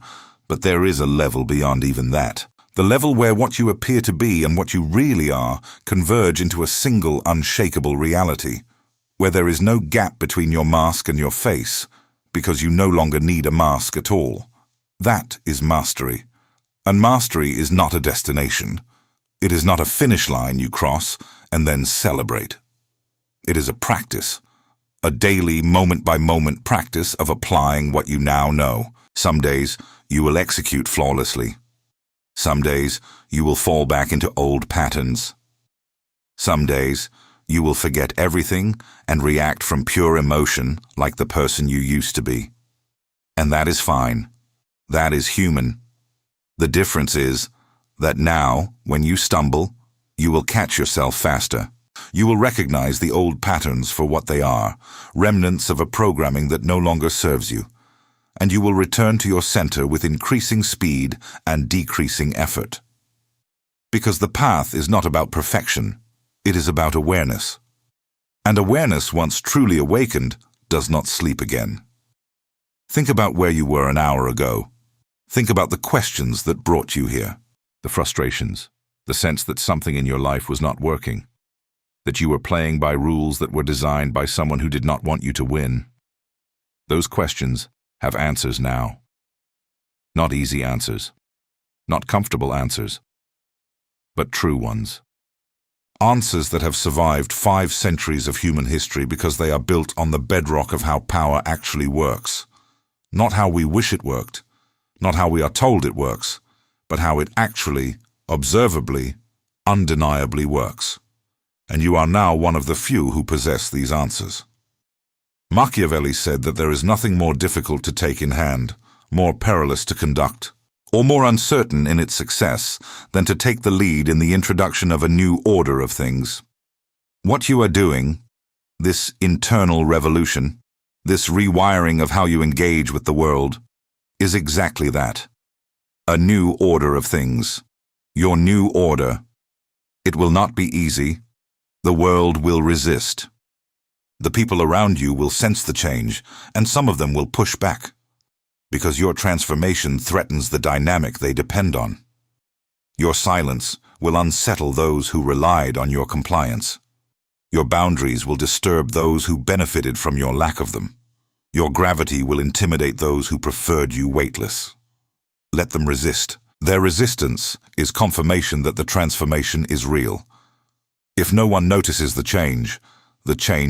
but there is a level beyond even that. The level where what you appear to be and what you really are converge into a single unshakable reality, where there is no gap between your mask and your face, because you no longer need a mask at all. That is mastery. And mastery is not a destination. It is not a finish line you cross and then celebrate. It is a practice, a daily, moment-by-moment practice of applying what you now know. Some days you will execute flawlessly. Some days you will fall back into old patterns. Some days you will forget everything and react from pure emotion like the person you used to be. And that is fine. That is human. The difference is that now, when you stumble, you will catch yourself faster. You will recognize the old patterns for what they are, remnants of a programming that no longer serves you. And you will return to your center with increasing speed and decreasing effort. Because the path is not about perfection, it is about awareness. And awareness, once truly awakened, does not sleep again. Think about where you were an hour ago. Think about the questions that brought you here, the frustrations, the sense that something in your life was not working, that you were playing by rules that were designed by someone who did not want you to win. Those questions have answers now. Not easy answers, not comfortable answers, but true ones. Answers that have survived 5 centuries of human history because they are built on the bedrock of how power actually works. Not how we wish it worked, not how we are told it works, but how it actually, observably, undeniably works. And you are now one of the few who possess these answers. Machiavelli said that there is nothing more difficult to take in hand, more perilous to conduct, or more uncertain in its success than to take the lead in the introduction of a new order of things. What you are doing, this internal revolution, this rewiring of how you engage with the world, is exactly that. A new order of things. Your new order. It will not be easy. The world will resist. The people around you will sense the change, and some of them will push back. because your transformation threatens the dynamic they depend on. Your silence will unsettle those who relied on your compliance. Your boundaries will disturb those who benefited from your lack of them. Your gravity will intimidate those who preferred you weightless. Let them resist. Their resistance is confirmation that the transformation is real. If no one notices the change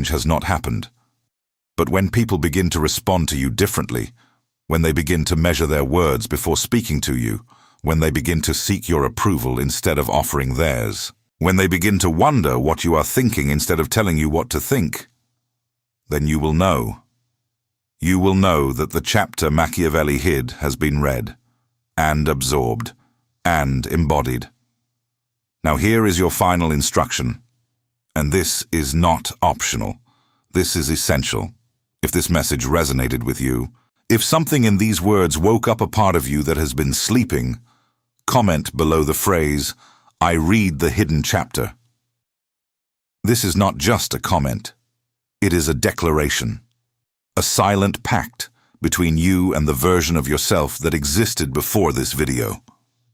has not happened. But when people begin to respond to you differently, when they begin to measure their words before speaking to you, when they begin to seek your approval instead of offering theirs, when they begin to wonder what you are thinking instead of telling you what to think, then you will know. You will know that the chapter Machiavelli hid has been read, and absorbed, and embodied. Now here is your final instruction, and this is not optional. This is essential. If this message resonated with you, if something in these words woke up a part of you that has been sleeping, comment below the phrase, "I read the hidden chapter." This is not just a comment. It is a declaration, a silent pact between you and the version of yourself that existed before this video.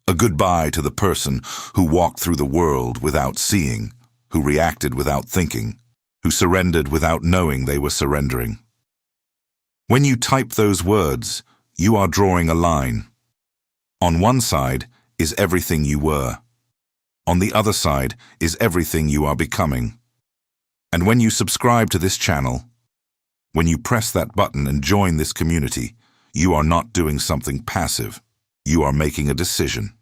A goodbye to the person who walked through the world without seeing, who reacted without thinking, who surrendered without knowing they were surrendering. When you type those words, you are drawing a line. On one side is everything you were. On the other side is everything you are becoming. And when you subscribe to this channel, when you press that button and join this community, you are not doing something passive. You are making a decision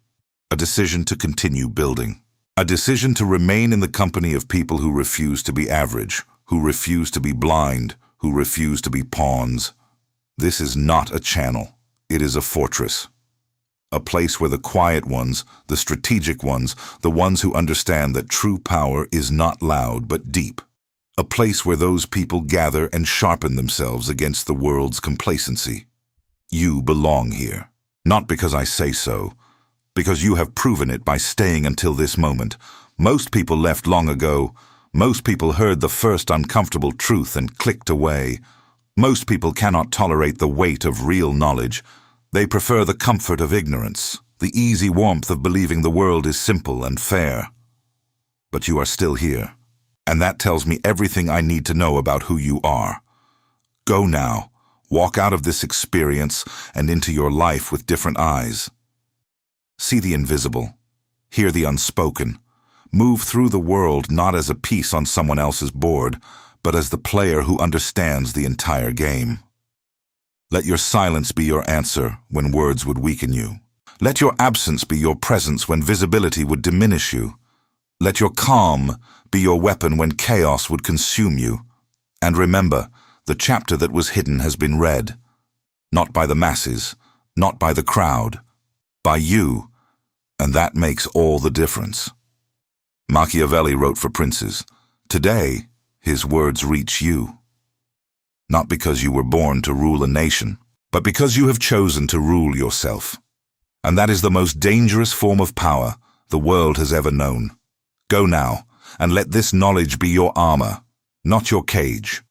to continue building, a decision to remain in the company of people who refuse to be average, who refuse to be blind, who refuse to be pawns. This is not a channel. It is a fortress. A place where the quiet ones, the strategic ones, the ones who understand that true power is not loud but deep. A place where those people gather and sharpen themselves against the world's complacency. You belong here. Not because I say so, because you have proven it by staying until this moment. Most people left long ago. Most people heard the first uncomfortable truth and clicked away. Most people cannot tolerate the weight of real knowledge. They prefer the comfort of ignorance, the easy warmth of believing the world is simple and fair. But you are still here, and that tells me everything I need to know about who you are. Go now, walk out of this experience and into your life with different eyes. See the invisible, hear the unspoken, move through the world not as a piece on someone else's board, but as the player who understands the entire game. Let your silence be your answer when words would weaken you. Let your absence be your presence when visibility would diminish you. Let your calm be your weapon when chaos would consume you. And remember, the chapter that was hidden has been read. Not by the masses, not by the crowd, by you. And that makes all the difference. Machiavelli wrote for princes. Today, his words reach you. Not because you were born to rule a nation, but because you have chosen to rule yourself. And that is the most dangerous form of power the world has ever known. Go now, and let this knowledge be your armor, not your cage.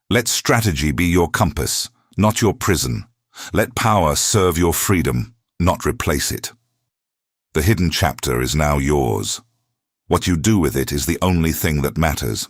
Let strategy be your compass, not your prison. Let power serve your freedom, not replace it. The hidden chapter is now yours. What you do with it is the only thing that matters.